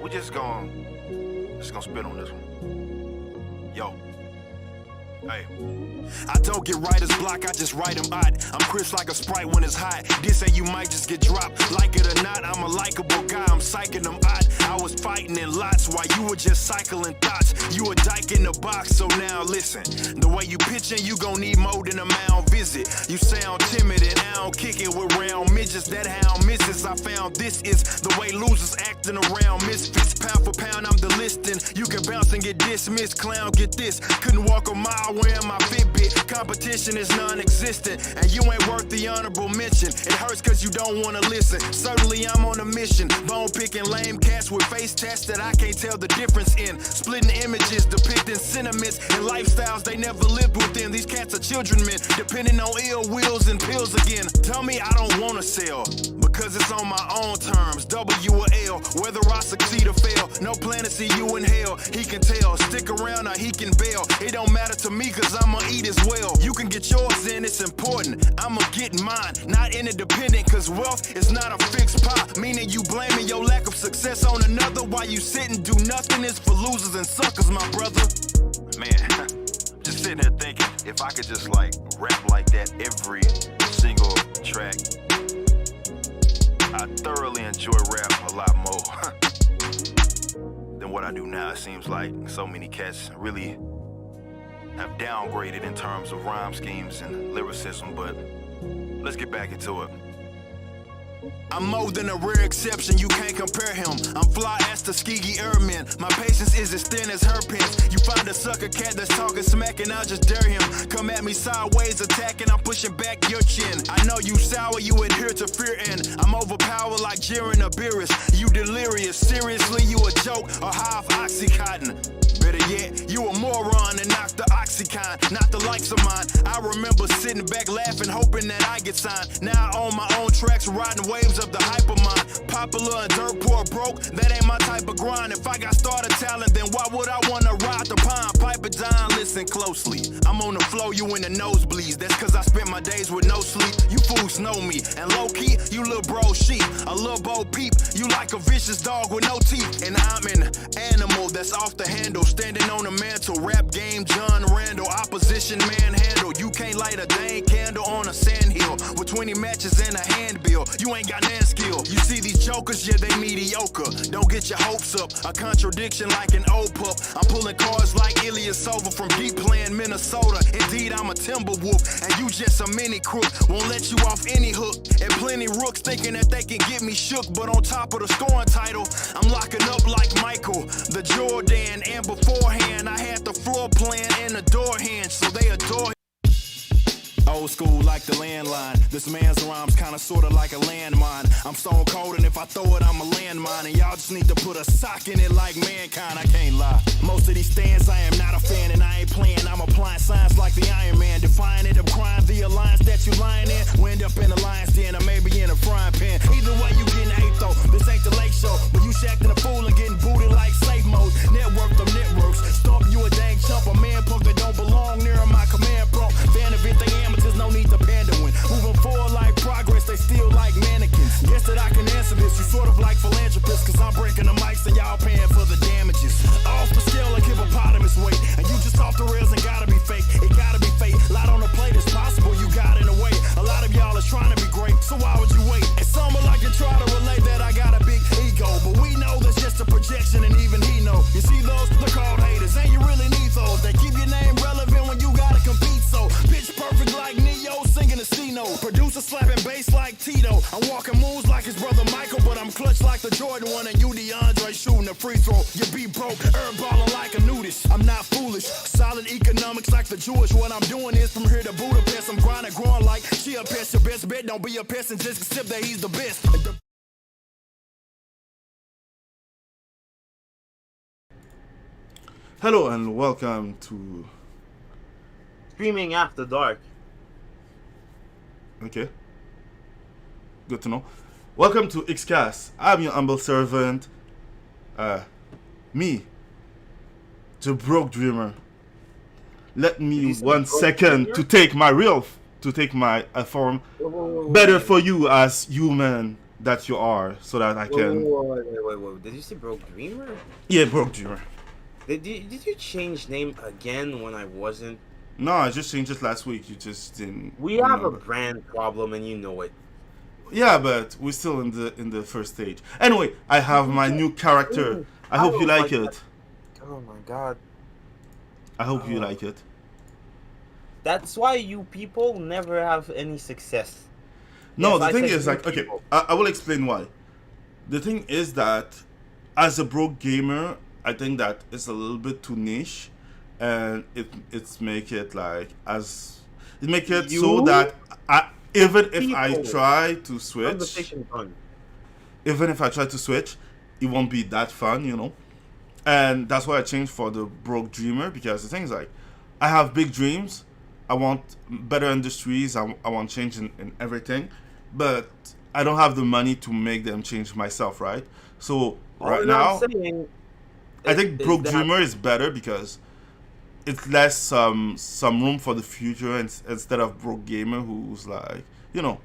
we just gonna spit on this one. Yo. Hey. I don't get writer's block, I just write them odd. I'm crisp like a Sprite when it's hot. This say you might just get dropped. Like it or not, I'm a likable guy, I'm psyching them odd. I was fighting in lots while you were just cycling thoughts. You a dyke in the box, so now listen. The way you pitching, you gon' need more than a mound visit. You sound timid and I don't kick it with round midgets. That hound misses, I found this is the way losers acting around misfits. Pound for pound, I'm the listing. You can bounce and get dismissed, clown, get this. Couldn't walk a mile wearing my Fitbit. Competition is non-existent, and you ain't worth the honorable mention. It hurts cause you don't wanna listen. Certainly I'm on a mission. Bone picking lame cats with face tats that I can't tell the difference in. Splitting images, depicting sentiments and lifestyles they never lived within. These cats are children men, depending on ill wills and pills again. Tell me I don't wanna sell, because it's on my own terms. W or L, whether I succeed or fail. No plan to see you in hell. He can tell, stick around or he can bail. It don't matter to me cause I'ma eat as well. You can get yours in, it's important. I'ma get mine, not interdependent, cause wealth is not a fixed pie. Meaning you blaming your lack of success on another while you sit and do nothing is for losers and suckers, my brother. Man, just sitting here thinking, if I could just like rap like that every single track, I thoroughly enjoy rap a lot more than what I do now. It seems like so many cats really have downgraded in terms of rhyme schemes and lyricism, but let's get back into it. I'm more than a rare exception, you can't compare him. I'm fly as Tuskegee Airman. My patience is as thin as her pens. You find a sucker cat that's talking smack and I'll just dare him. Come at me sideways, attacking, I'm pushing back your chin. I know you sour, you adhere to fear, and I'm overpowered like Jiren or Beerus. You delirious, seriously, you a joke or high of Oxycontin. Better yet, you a moron and knock the Oxycontin, not the likes of mine. I remember sitting back laughing, hoping that I get signed. Now I own my own tracks, riding waves of the hypermind. Popular and dirt poor broke, that ain't my type of grind. If I got started talent, then why would I wanna ride the pine? Pipe it down, listen closely. I'm on the flow, you in the nosebleeds. That's cause I spent my days with no sleep. You fools know me, and low key, you little bro sheep. A little bo peep, you like a vicious dog with no teeth. And I'm an animal that's off the handle. Standing on the mantle, rap game, John Randall, opposition manhandle. You can't light a dang candle on a sandhill with 20 matches and a handbill. You ain't got nan skill. You see these jokers, yeah, they mediocre. Don't get your hopes up. A contradiction like an old pup. I'm pulling cards like Ilyasova from deep playing Minnesota. Indeed, I'm a Timberwolf, and you just a mini crook. Won't let you off any hook. And plenty rooks thinking that they can get me shook, but on top of the scoring title, I'm locking up like Michael, the Jordan, and beforehand, I had the floor plan and the door hinge, so they adore him. Old school like the landline. This man's rhymes kinda sorta like a landmine. I'm stone cold and if I throw it, I'm a landmine. And y'all just need to put a sock in it like mankind, I can't lie. Most of these stands I am not a fan and I ain't playing. I'm applying signs like the Iron Man. Defying it, I'm crying the alliance that you lying in. We end up in the lion's den or maybe in a frying pan. Either way you getting hate though. This ain't the lake show, but you shacking a fool and getting booted like slave mode. Network them networks. Stomp you a dang chump, a man punk that don't belong near my command prompt. Fan of it, they amateurs, no need to pander when moving forward like progress, they still like mannequins. Guess that I can answer this, you sort of like philanthropists, cause I'm breaking the mics and y'all paying for the damages. Off the scale like hippopotamus weight, and you just off the rails and gotta be fake, it gotta be fake. Lot on the plate is possible, you got in the way. A lot of y'all is trying to be great, so why would you wait? And some are like to try to relate that I got a big ego, but we know that's just a projection and even he know. You see those, they're called haters, and you really need those. They keep your name relevant when you gotta compete, so pitch perfect like Neo, singing a C-note. Producer slapping bass like Tito. I'm walking moves like his brother Michael, but I'm clutch like the Jordan one, and you DeAndre shooting a free throw. You be broke, herb balling like a nudist. I'm not foolish, solid economics like the Jewish. What I'm doing is from here to Budapest, I'm grinding, growing like she a pest. Your best bet, don't be a pest and just accept that he's the best. Hello and welcome to Streaming After Dark. Okay, good to know. Welcome to Xcast. I'm your humble servant, me, the broke dreamer. Let me 1 second to take my form. Better for you as human that you are, so that I Wait, can. wait. Did you say Broke Dreamer? Yeah, broke dreamer. Did you change name again when I wasn't? No, I just changed it last week. You just didn't We have a remember. brand problem, and you know it. Yeah, but we're still in the first stage. Anyway, I have my new character. I I hope you don't like like that. it. Oh my god. I hope you Oh. like it. That's why you people never have any success. No, Yes, the I thing said is you like, okay, people. I will explain why. The thing is that as a broke gamer, I think that it's a little bit too niche, and it's make it like as it make it so You that even if I people. try to switch, Conversation done. even if I try to switch, it won't be that fun, you know. And that's why I changed for the broke dreamer, because the thing is like, I have big dreams. I want better industries. I want change in everything, but I don't have the money to make them change myself, right? So All right I'm now, saying I think is broke that dreamer is better because it's less some room for the future, instead of broke gamer who's like, you know,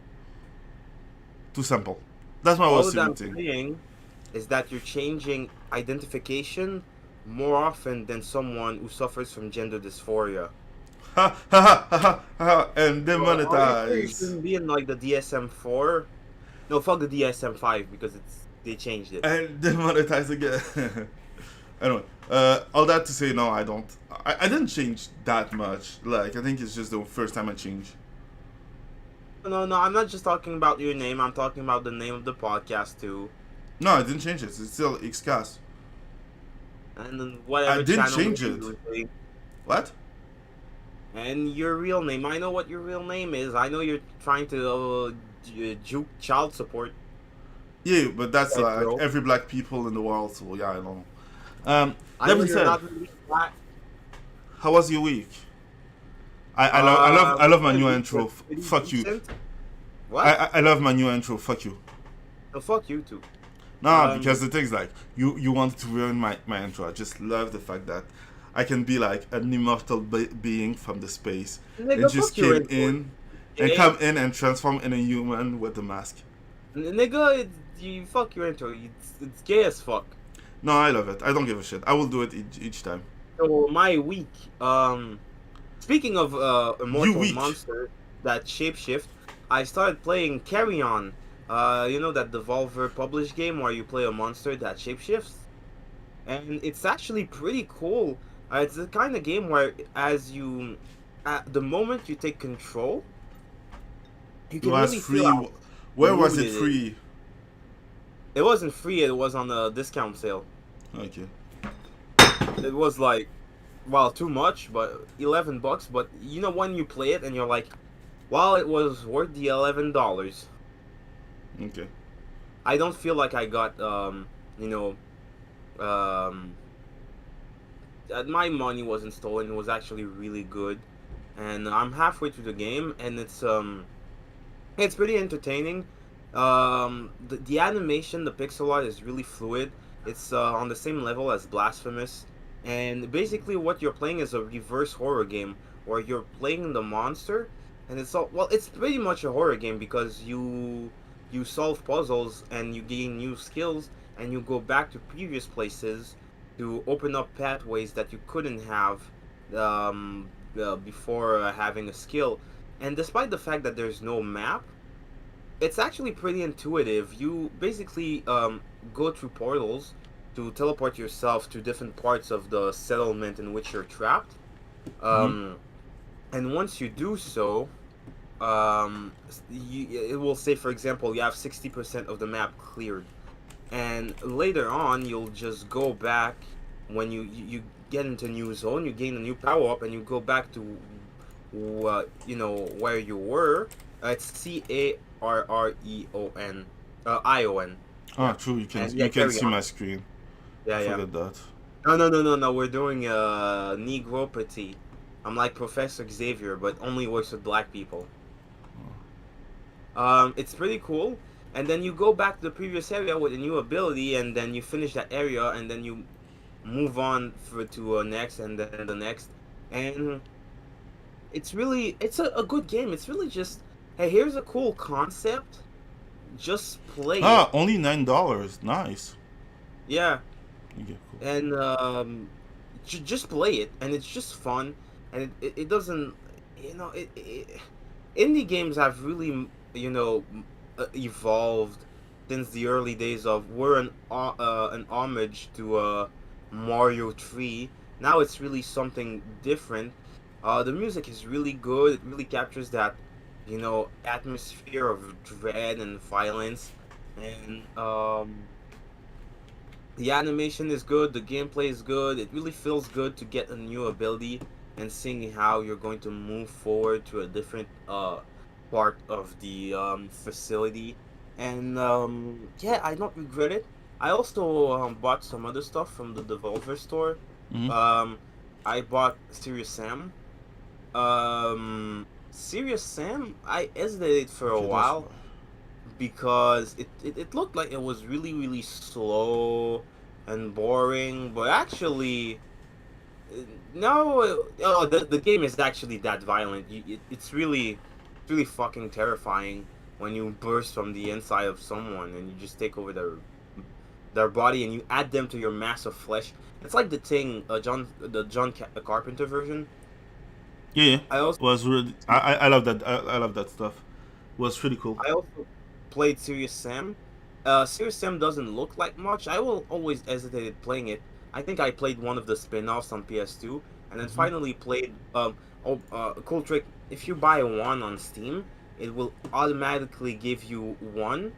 too simple. That's my all was that I'm thing. saying is that you're changing identification more often than someone who suffers from gender dysphoria. Ha ha ha ha ha, and Well, are you sure you demonetize. shouldn't be in like the DSM-4? No, fuck the DSM-5 because they changed it. And demonetize again. Anyway, all that to say, no, I don't. I didn't change that much. Like, I think it's just the first time I changed. No, I'm not just talking about your name. I'm talking about the name of the podcast too, No, I didn't change it. It's still Xcast. and then I whatever didn't channel name change it. you're doing, What? and your real name. I know what your real name is. I know you're trying to juke child support. Yeah, but that's That like girl. every black people in the world. So yeah, I know. I That know being you're said, not really black. how was your week? I love my My new week was intro. pretty Fuck you. decent. What? I love my new intro. Fuck you. No, fuck you too. Nah, because the thing's like you wanted to ruin my intro. I just love the fact that I can be like an immortal being from the space that Nigga, just fuck your came intro. in and Gay. come in and transform in a human with a mask. Nigga, you fuck your intro. It's gay as fuck. No, I love it. I don't give a shit. I will do it each time. So my week. Speaking of You immortal weak. monster that shapeshift, I started playing Carry On. You know that Devolver published game where you play a monster that shapeshifts, and it's actually pretty cool. It's the kind of game where, at the moment you take control, you It can was really feel free. how Where was smooth it it is. free? It wasn't free. It was on a discount sale. Okay. It was like, well, too much, but $11. But you know when you play it and you're like, well, it was worth the $11. Okay. I don't feel like I got you know, um, that my money wasn't stolen. It was actually really good, and I'm halfway through the game, and it's pretty entertaining. The animation, the pixel art is really fluid. It's on the same level as Blasphemous, and basically what you're playing is a reverse horror game where you're playing the monster, and it's pretty much a horror game because you solve puzzles and you gain new skills and you go back to previous places to open up pathways that you couldn't have before having a skill. And despite the fact that there's no map, it's actually pretty intuitive. You basically go through portals to teleport yourself to different parts of the settlement in which you're trapped. Mm-hmm. And once you do so, it will say, for example, you have 60% of the map cleared. And later on, you'll just go back when you get into a new zone, you gain a new power up, and you go back to where you were. It's Carreon, Ah, yeah, true. and yeah, You can carry see on. my screen. Yeah, yeah. Forget that. No. We're doing Negropathy. I'm like Professor Xavier, but only works with black people. It's pretty cool. And then you go back to the previous area with a new ability, and then you finish that area, and then you move on to next, and then the next. And it's a good game. It's really just, hey, here's a cool concept. just play it. Ah, only $9. Nice. Yeah, Okay, cool. and just play it, and it's just fun, and it doesn't, indie games have really, evolved since the early days of we're an homage to Mario 3. Now it's really something different. The music is really good. It really captures that, atmosphere of dread and violence, and the animation is good, the gameplay is good. It really feels good to get a new ability and seeing how you're going to move forward to a different part of the facility. And yeah, I don't regret it. I also bought some other stuff from the Devolver store. Mm-hmm. Um, I bought Serious Sam. Serious Sam, I hesitated for a Okay, that's while why. because it looked like it was really really slow and boring, but actually uh, no. Oh, the game is actually that violent. It's really fucking terrifying when you burst from the inside of someone and you just take over their body and you add them to your mass of flesh. It's like the John Carpenter version. Yeah, yeah. I also Was really. I love that. I love that stuff. Was pretty cool. I also played Serious Sam. Serious Sam doesn't look like much. I will always hesitated playing it. I think I played one of the spin-offs on PS2, and then Mm-hmm. finally played. A cool trick. If you buy one on Steam, it will automatically give you one.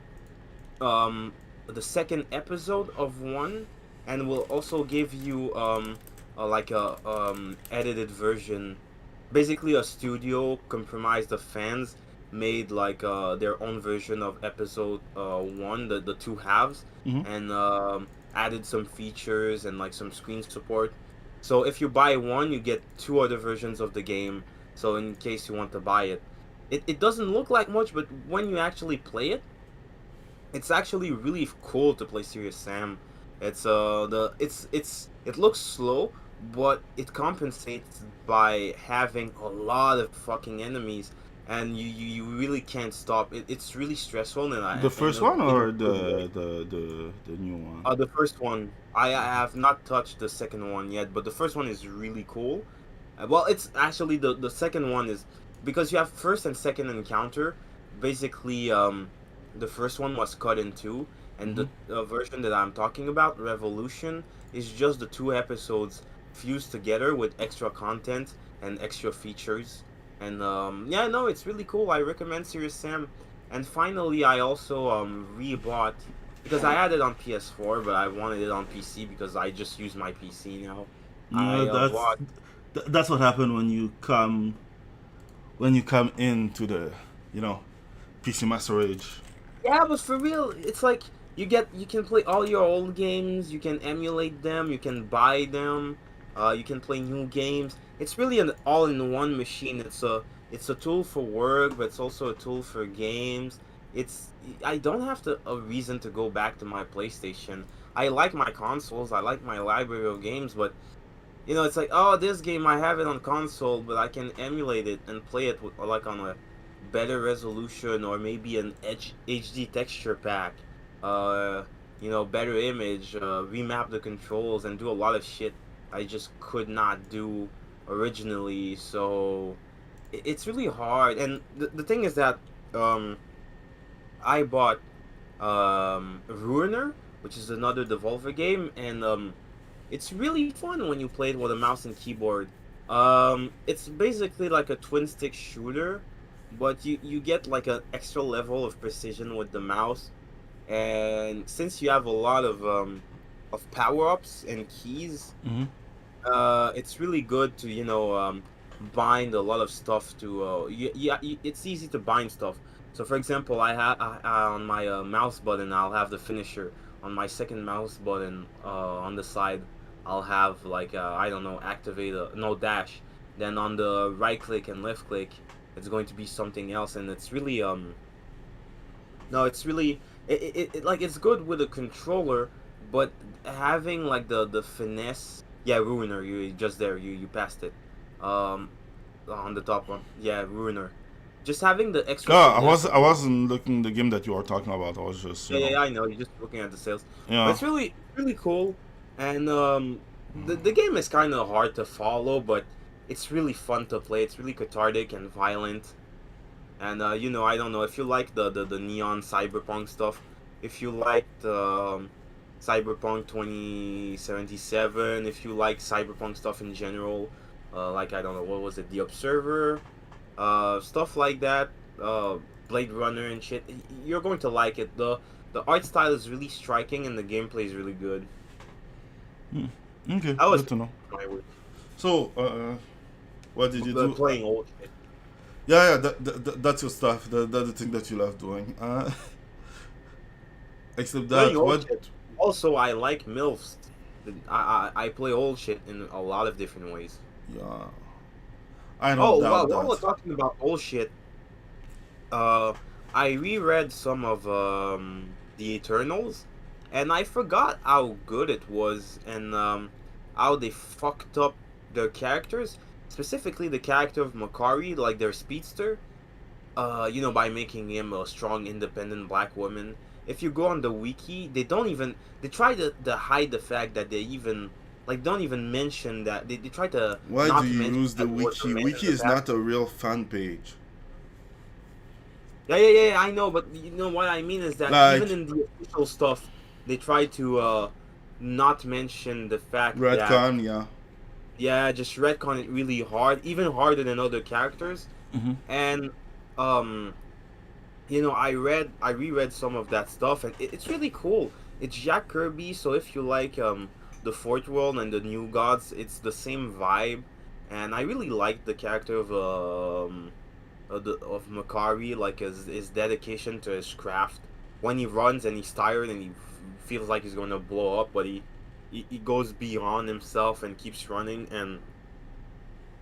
The second episode of one, and will also give you like a edited version, basically a studio comprised of fans made like their own version of episode one, the two halves, Mm-hmm. and added some features and like some screen support. So if you buy one, you get two other versions of the game. So in case you want to buy it, it doesn't look like much, but when you actually play it, it's actually really cool to play Serious Sam. It looks slow, but it compensates by having a lot of fucking enemies, and you really can't stop. It's really stressful, and The first one in a or good way. the new one? The first one, I have not touched the second one yet, but the first one is really cool. Well, it's actually the second one is because you have first and second encounter. Basically, the first one was cut in two, and Mm-hmm. the version that I'm talking about, Revolution, is just the two episodes fused together with extra content and extra features. And yeah, no, it's really cool. I recommend Serious Sam. And finally, I also rebought because I had it on PS4, but I wanted it on PC because I just use my PC now. No, I bought. that's what happened when you come into the you know PC Master Age. Yeah, but for real, it's like you can play all your old games, you can emulate them, you can buy them, you can play new games. It's really an all-in-one machine. It's a tool for work, but it's also a tool for games. It's I don't have a reason to go back to my PlayStation. I like my consoles, I like my library of games, but it's like, oh, this game I have it on console, but I can emulate it and play it with, like on a better resolution or maybe an HD texture pack. Uh, better image, remap the controls and do a lot of shit I just could not do originally. So it's really hard. And the thing is that um, I bought Ruiner, which is another Devolver game, and it's really fun when you play it with a mouse and keyboard. It's basically like a twin stick shooter, but you get like an extra level of precision with the mouse. And since you have a lot of power ups and keys, Mm-hmm. it's really good to bind a lot of stuff to. Yeah, it's easy to bind stuff. So for example, on my mouse button, I'll have the finisher. On my second mouse button, on the side, I'll have like I don't know, activate a no dash. Then on the right click and left click, it's going to be something else, and it's really no, it's really like it's good with a controller, but having like the finesse. Yeah, Ruiner, you just there, you passed it. Um, on the top one, yeah, Ruiner. just having the extra. Yeah, finesse of I wasn't looking the game that you are talking about. I was just, Yeah, yeah, yeah, I know. You're just looking at the sales, but yeah. it's really cool. And the game is kind of hard to follow, but it's really fun to play. It's really cathartic and violent. And I don't know if you like the neon cyberpunk stuff. If you liked Cyberpunk 2077, if you like cyberpunk stuff in general, like I don't know what was it, The Observer, stuff like that, uh, Blade Runner and shit. You're going to like it. The art style is really striking and the gameplay is really good. Okay, I was good to know. my week So, what did you do? playing old shit. Yeah, yeah, that's your stuff. That's the thing that you love doing. Except Playing that, old what? shit. Also, I like MILFs. I play old shit in a lot of different ways. Yeah, I don't Oh, well, doubt while we're that. talking about old shit, uh, I reread some of the Eternals, and I forgot how good it was, and how they fucked up their characters, specifically the character of Makari, like their speedster. By making him a strong, independent black woman. If you go on the wiki, they try to hide the fact that they even don't even mention that they try to Why do not you mention use the that it was a wiki? man in Wiki the is past. not a real fan page. Yeah, yeah, yeah, I know, but you know what I mean is that even Like in the official stuff, they try to not mention the fact that Redcon, yeah. yeah, just retcon it really hard, even harder than other characters. Mm-hmm. And um I reread some of that stuff, and it's really cool. It's Jack Kirby, so if you like the Fourth World and the New Gods, it's the same vibe. And I really like the character of Makari, like his dedication to his craft. When he runs and he's tired and he feels like he's going to blow up, but he goes beyond himself and keeps running.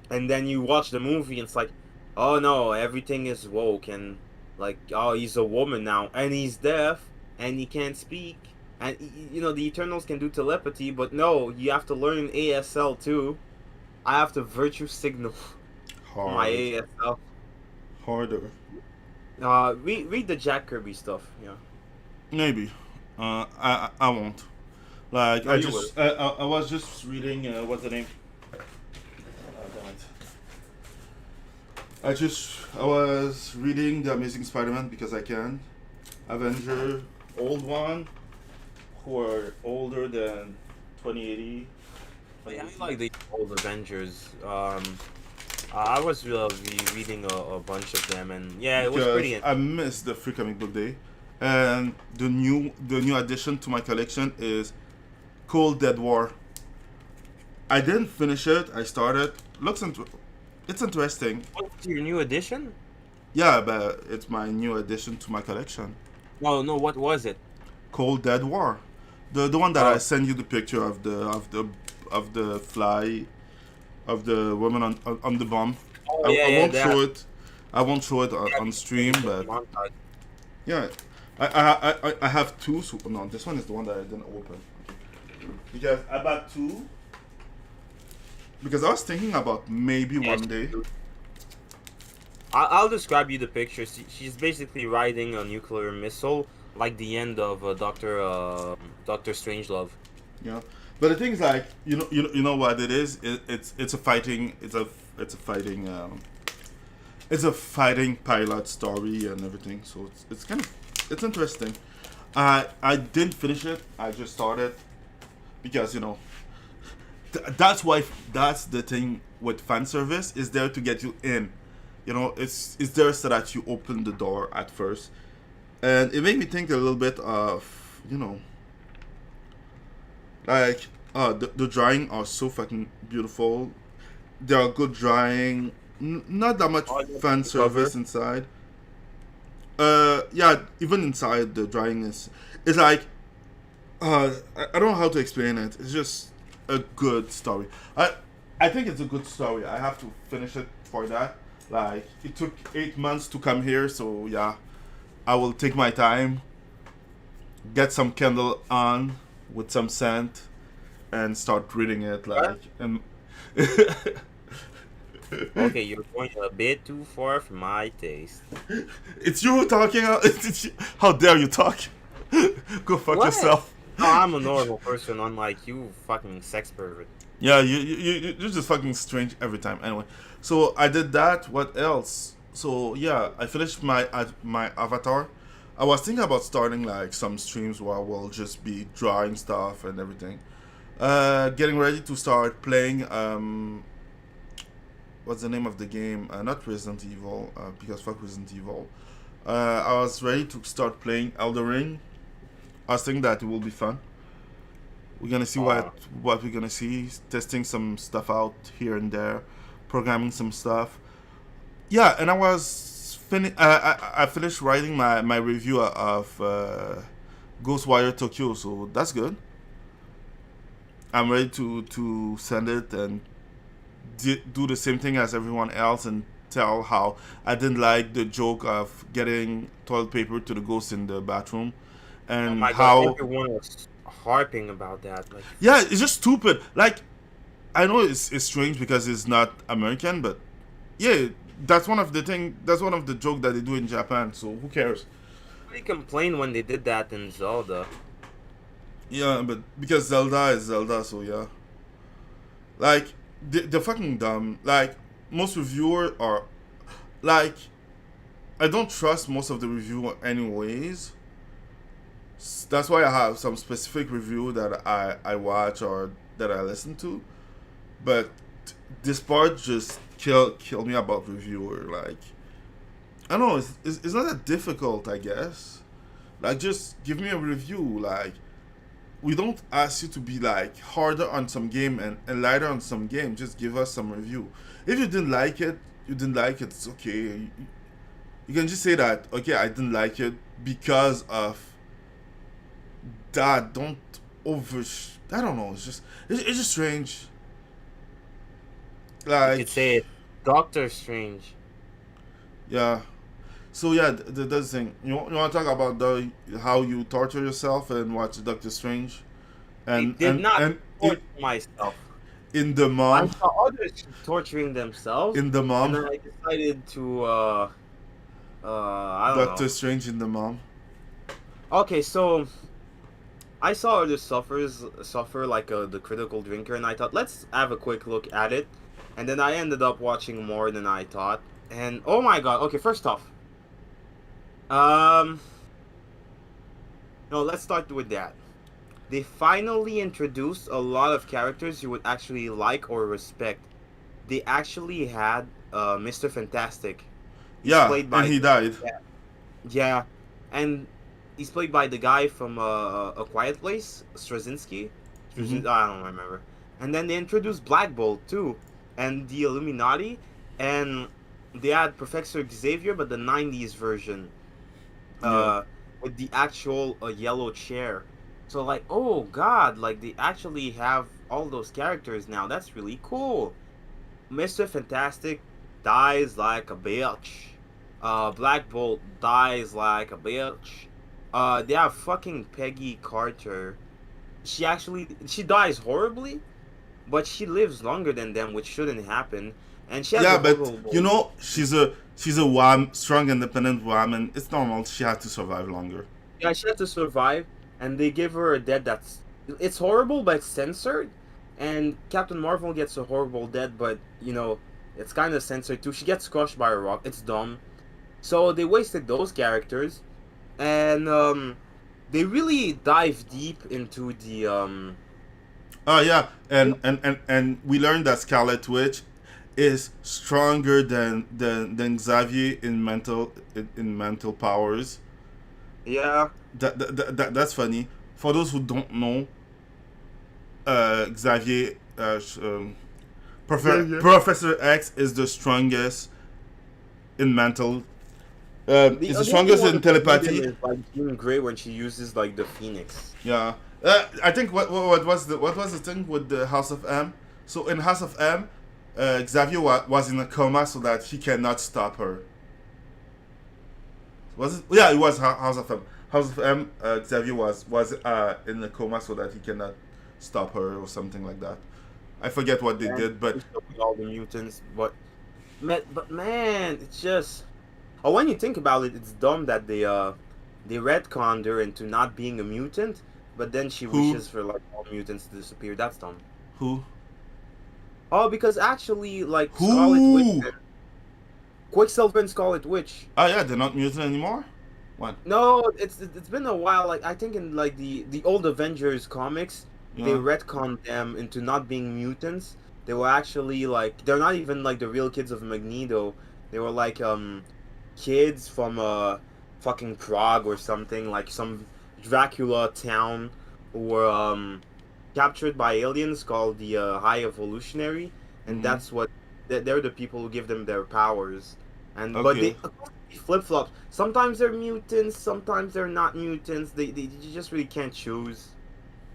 And then you watch the movie and it's like, oh no, everything is woke, and like, oh, he's a woman now and he's deaf and he can't speak, and the Eternals can do telepathy, but no, you have to learn ASL too. I have to virtue signal my Hard. ASL. Harder. Read the Jack Kirby stuff. Yeah. Maybe. I won't. Like No, you will. I was just reading what's the name? Damn it. I was reading the Amazing Spider-Man because I can. Avenger, old one, who are older than 2080. But yeah, I like the old Avengers. I was reading a bunch of them, and yeah, it was Because pretty. I missed the free comic book day, and the new addition to my collection is Cold Dead War. I didn't finish it. I started. It's interesting. What's your new edition? Yeah, but it's my new addition to my collection. No, no. What was it? Cold Dead War, the one that I Oh, sent you the picture of the fly of the woman on the bomb. oh I yeah, yeah. won't That. show it. I won't show it Yeah, on stream, but montage. yeah, I have two. So, no, this one is the one that I didn't open because I bought two because I was thinking about maybe Yeah, one day. I'll describe you the picture. She's basically riding a nuclear missile, like the end of Doctor Strangelove. Yeah, but the thing is, like, you know what it is. It's a fighting. It's a fighting pilot story and everything. So it's kind of it's interesting. I didn't finish it. I just started because that's the thing with fan service is there to get you in. It's there so that you open the door at first, and it made me think a little bit of like the drawing are so fucking beautiful. They are good drawing. Not that much Oh, I got fan the cover. service inside. Yeah, even inside the drawing is it's like I don't know how to explain it. It's just a good story. I think it's a good story. I have to finish it for that. Like it took 8 months to come here, so yeah, I will take my time, get some candle on with some scent, and start reading it. What? Like and Okay, you're going a bit too far for my taste. It's you talking. How dare you talk? Go fuck What? yourself. No, I'm a normal person, unlike you, fucking sex pervert. Yeah, you're just fucking strange every time. Anyway, so I did that. What else? So yeah, I finished my avatar. I was thinking about starting like some streams where I will just be drawing stuff and everything. Getting ready to start playing. What's the name of the game? Not Resident Evil, because fuck Resident Evil. I was ready to start playing Elder Ring. I was thinking that it will be fun. We're gonna see Uh, what we're gonna see. Testing some stuff out here and there, programming some stuff. Yeah, and I finished writing my review of Ghostwire Tokyo, so that's good. I'm ready to send it and do the same thing as everyone else and tell how I didn't like the joke of getting toilet paper to the ghost in the bathroom, oh and my god, how everyone was harping about that. Like, yeah, it's just stupid. Like I know it's strange because it's not American, but yeah, that's one of the thing. That's one of the joke that they do in Japan. So who cares? they complained when they did that in Zelda. Yeah, but because Zelda is Zelda, so yeah. Like they're fucking dumb. Like most reviewers are like I don't trust most of the review anyways. That's why I have some specific review that I watch or that I listen to. But this part just kill me about reviewer. Like I don't know, it's not that difficult, I guess. Like just give me a review. Like we don't ask you to be like harder on some game and lighter on some game. Just give us some review. If you didn't like it, you didn't like it. It's okay. You can just say that. Okay, I didn't like it because of that. Don't over. I don't know. It's just strange. You Like could say it, Doctor Strange. yeah. So yeah, that's the thing. You want to talk about the how you torture yourself and watch Doctor Strange, I and did not in, torture myself. in the I mom saw others torturing themselves, in the and mom then I decided to, I don't know. Doctor Strange in the mom. Okay, so I saw others suffer like the critical drinker, and I thought let's have a quick look at it, and then I ended up watching more than I thought, and oh my god. Okay, first off, um, no, let's start with that. They finally introduced a lot of characters you would actually like or respect. They actually had Mr. Fantastic. He's Yeah, played and by he died. yeah, and he's played by the guy from A Quiet Place, Straczynski. Hmm. I don't remember. And then they introduced Black Bolt too, and the Illuminati, and they had Professor Xavier, but the '90s version, Yeah. uh, with the actual yellow chair. So like, oh god, like they actually have all those characters now. That's really cool. Mr. Fantastic dies like a bitch. Black Bolt dies like a bitch. They have fucking Peggy Carter. She dies horribly, but she lives longer than them, which shouldn't happen. And she has Yeah, a but you horrible. know she's a strong, independent woman. It's normal. She had to survive longer. Yeah, she has to survive, and they give her a death that's it's horrible, but it's censored. And Captain Marvel gets a horrible death, but it's kind of censored too. She gets crushed by a rock. It's dumb. So they wasted those characters, and they really dive deep into the Oh yeah, you and we learned that Scarlet Witch is stronger than Xavier in mental powers. yeah. That's funny. For those who don't know, Xavier, Yeah, yeah. Professor X is the strongest in mental. The Is the the only strongest one in who beat him telepathy. is like Jean Grey when she uses like the Phoenix. Yeah. I think what was the thing with the House of M? So in House of M, Xavier was in a coma so that he cannot stop her. Was it? Yeah, it was House of M. House of M. Xavier was in a coma so that he cannot stop her or something like that. I forget what they And did, but with all the mutants, but But man, it's just. Oh, when you think about it, it's dumb that they retconned her into not being a mutant, but then she Who? wishes for like all mutants to disappear. That's dumb. Who? Oh, because actually, like Scarlet Witch, Who? Quicksilver and Scarlet Witch. Oh yeah, they're not mutant anymore. What? No, it's been a while. Like I think in like the old Avengers comics, they Yeah. retconned them into not being mutants. They were actually like they're not even like the real kids of Magneto. They were like kids from fucking Prague or something, like some Dracula town who were captured by aliens called the High Evolutionary, and Mm-hmm. that's what they're the people who give them their powers. And but Okay. they flip flops. Sometimes they're mutants, sometimes they're not mutants. You just really can't choose.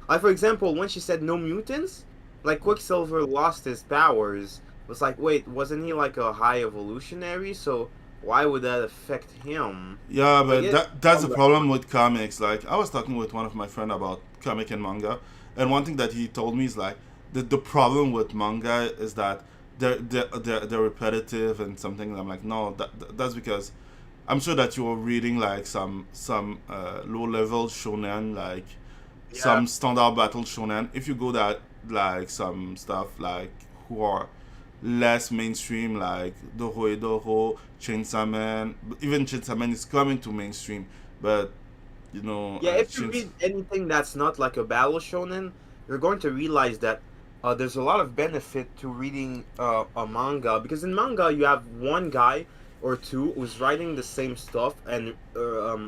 Like for example, when she said no mutants, like Quicksilver lost his powers. It was like, wait, wasn't he like a high evolutionary? So why would that affect him? Yeah, Like but it. that's the problem with comics. Like I was talking with one of my friend about comic and manga, and one thing that he told me is like the problem with manga is that they're repetitive and something. I'm like, no, that's because I'm sure that you're reading like some low level shonen, like Yeah. some standard battle shonen. If you go that like some stuff like who are less mainstream, like Doro Doro, Chainsaw Man, even Chainsaw Man is coming to mainstream, but you know, Yeah, if you Chains. read anything that's not like a battle shonen, you're going to realize that there's a lot of benefit to reading a manga because in manga you have one guy or two who's writing the same stuff and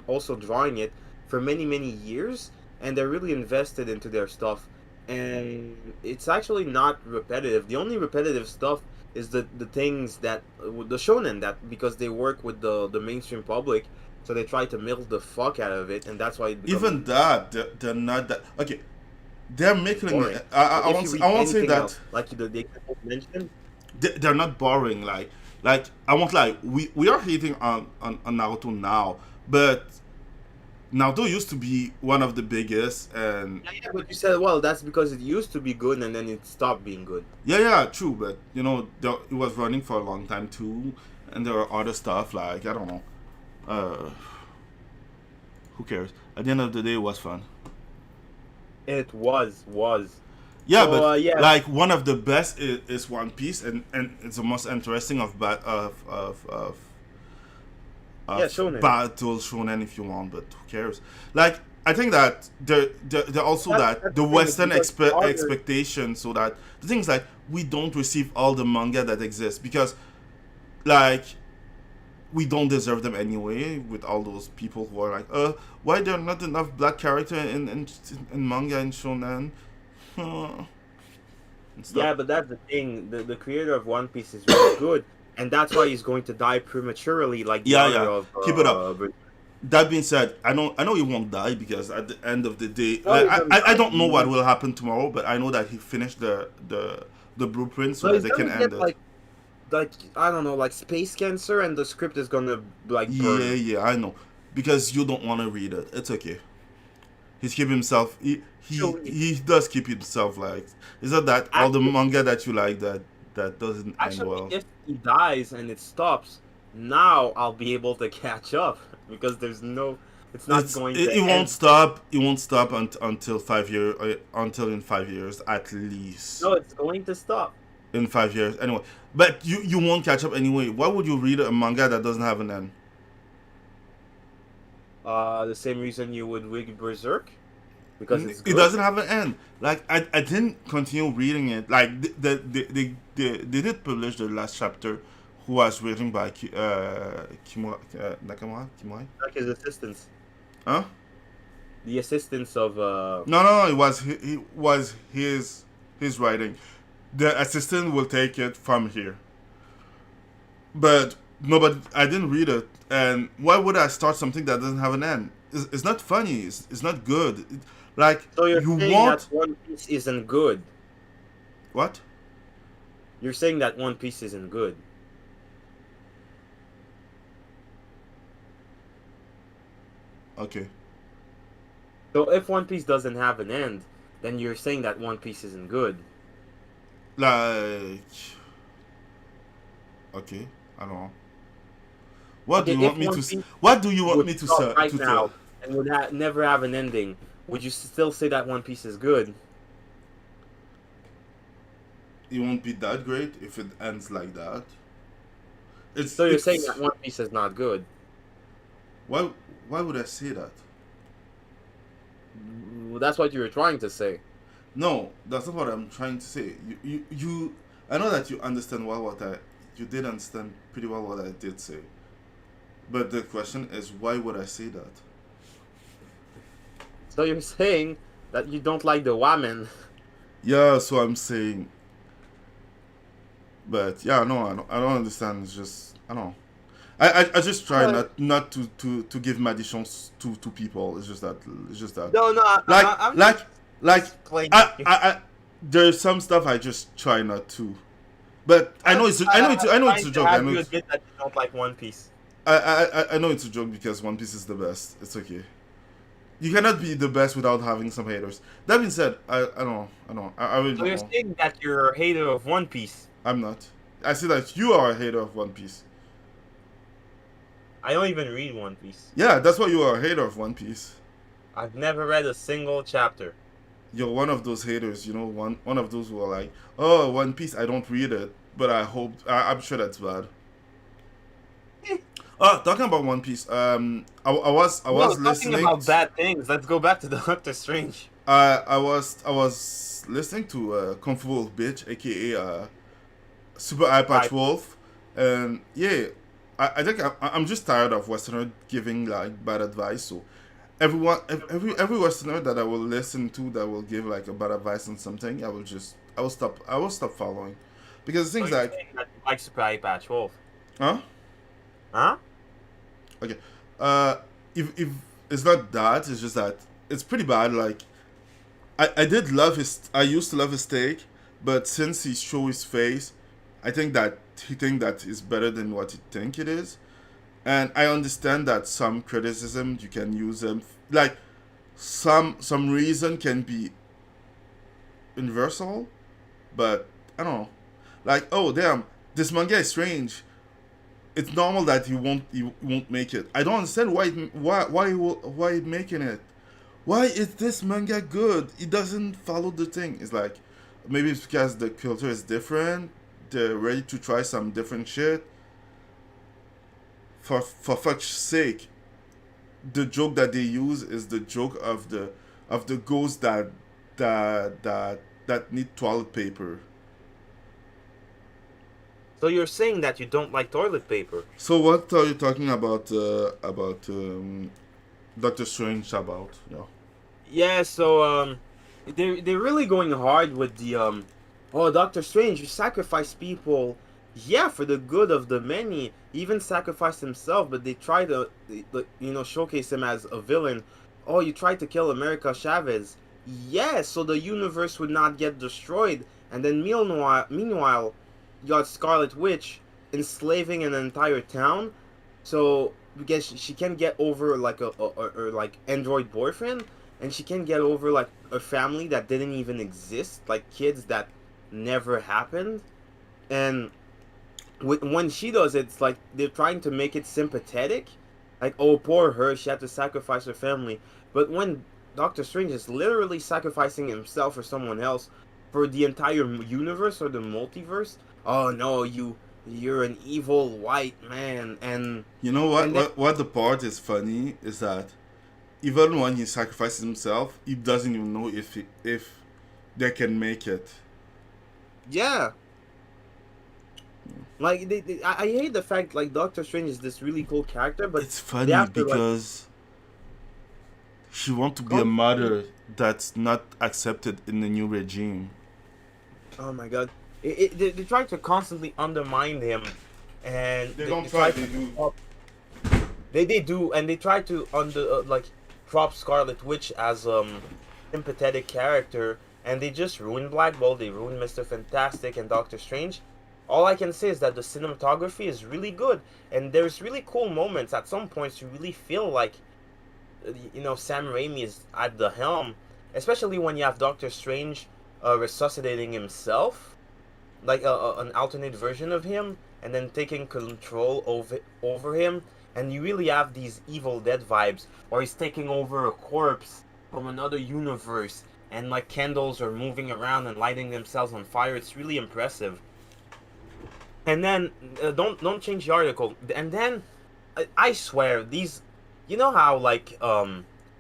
also drawing it for many years, and they're really invested into their stuff, and it's actually not repetitive. The only repetitive stuff is the things that the shonen that because they work with the mainstream public, so they try to milk the fuck out of it, and that's why it Even becomes that, they're not that okay. They're making. boring. I, But I if you won't. read I won't say anything else, that like the example you mentioned, they're not boring. Like I won't lie. We are hating on Naruto now, but Naruto used to be one of the biggest, and yeah, but you said, well, that's because it used to be good and then it stopped being good. yeah, true. But you know, it was running for a long time too, and there are other stuff like I don't know. Uh, who cares? At the end of the day, it was fun. It was. Yeah, So but yeah, like one of the best is One Piece, and it's the most interesting yeah, of shonen. battle shonen if you want. But who cares? Like I think that they're also that That's the the thing, Western because other expectation, so that the things like we don't receive all the manga that exists because like we don't deserve them anyway with all those people who are like why there are not enough black character in manga and shonen and stuff. yeah, but that's the thing. The creator of One Piece is really good, and that's why he's going to die prematurely, like the Yeah, author yeah, of keep it up. But That being said, I know he won't die because at the end of the day, no, like, he's gonna I die. don't know what will happen tomorrow, but I know that he finished the blueprint so No, that he's they can gonna end get it. like I don't know, like space cancer, and the script is gonna like Yeah, burn. yeah, I know, because you don't want to read it. It's okay. He's keep himself. Actually, He does keep himself like. Is that all the actually, manga that you like that doesn't end actually, well? if he dies and it stops, now I'll be able to catch up because there's no, it's not going to It won't end. stop. It won't stop until 5 year until in 5 years at least. No, it's going to stop. In 5 years anyway. But you won't catch up anyway. Why would you read a manga that doesn't have an end? The same reason you would read Berserk because it's It good. doesn't have an end. Like I didn't continue reading it. Like they did publish the last chapter, who was written by Kimura, Nakamura Kimura. Like his assistants, Huh? the assistants of No. It was he was his writing. The assistant will take it from here. But no, but I didn't read it. And why would I start something that doesn't have an end? It's not funny. It's not good. Like So you're you saying that want One Piece isn't good. what? You're saying that One Piece isn't good. Okay. So if One Piece doesn't have an end, then you're saying that One Piece isn't good. Like Okay, I don't know. What do Okay, you if want me One to? Piece What do you want would me to stop right to now tell? and would never have an ending, would you still say that One Piece is good? It won't be that great if it ends like that. So you're saying It's that One Piece is not good? why why would I say that? That's what you were trying to say. No, that's not what I'm trying to say. You I know that you understand well what I you did understand pretty well what I did say. But the question is why would I say that? So you're saying that you don't like the woman? Yeah, so I'm saying, but yeah, no, I don't understand. It's just I don't know. I just try Uh, not to give malditions to people. It's just that no, no, like I'm like just like playing. there's some stuff I just try not to. But I I'm know it's trying a to joke. I have know you it's admit that you don't like One Piece. I know it's a joke because One Piece is the best. It's okay. You cannot be the best without having some haters. That being said, I don't know. I really So don't you're know. saying that you're a hater of One Piece. I'm not. I see that you are a hater of One Piece. I don't even read One Piece. Yeah, that's why you are a hater of One Piece. I've never read a single chapter. You're one of those haters, one of those who are like, oh, One Piece, I don't read it, but I'm sure that's bad. Talking about One Piece, I No, was talking listening. about bad things. Let's go back to Doctor Strange. I was listening to Kung Fu Wolf Bitch, aka Super Eye Patch Right. Wolf, and yeah, I think I'm just tired of Westerner giving like bad advice. So every Westerner that I will listen to that will give like a bad advice on something, I will stop following, because So things you're like saying that you like Super Eye Patch Wolf? huh Huh? okay uh if it's not that, it's just that it's pretty bad. Like I used to love his take, but since he show his face, I think that he think that is better than what he think it is. And I understand that some criticism you can use them like some reason can be universal, but I don't know. Like, oh damn, this manga is strange. It's normal that he won't make it. I don't understand why he making it. Why is this manga good? It doesn't follow the thing. It's like maybe it's because the culture is different. They're ready to try some different shit. For fuck's sake, the joke that they use is the joke of the ghost that need toilet paper. So you're saying that you don't like toilet paper? So what are you talking about Doctor Strange about? Yeah. Yeah. So they're really going hard with the Oh, Doctor Strange, you sacrifice people. Yeah, for the good of the many. He even sacrificed himself, but they try to, showcase him as a villain. Oh, you tried to kill America Chavez. Yeah, so the universe would not get destroyed. And then meanwhile, you got Scarlet Witch enslaving an entire town. So because she can get over like a like android boyfriend, and she can get over like a family that didn't even exist, like kids that never happened. And when she does it, it's like they're trying to make it sympathetic, like, oh, poor her, she had to sacrifice her family. But when Doctor Strange is literally sacrificing himself or someone else for the entire universe or the multiverse, oh no, you're an evil white man. You know And then what the part is funny is that even when he sacrifices himself, he doesn't even know if they can make it. yeah, like I hate the fact like Doctor Strange is this really cool character, but It's they funny have to like because she wants to be a constantly. mother that's not accepted in the new regime. Oh my god. They try to constantly undermine him, and They they don't try, try they to do. they do, and they try to like prop Scarlet Witch as sympathetic character, and they just ruined Black Bolt, they ruined Mr. Fantastic and Doctor Strange. All I can say is that the cinematography is really good, and there's really cool moments. At some points, you really feel like Sam Raimi is at the helm, especially when you have Doctor Strange resuscitating himself. like an alternate version of him, and then taking control over him, and you really have these Evil Dead vibes, or he's taking over a corpse from another universe, and like candles are moving around and lighting themselves on fire. It's really impressive. And then don't change the article. And then I swear these, you know how like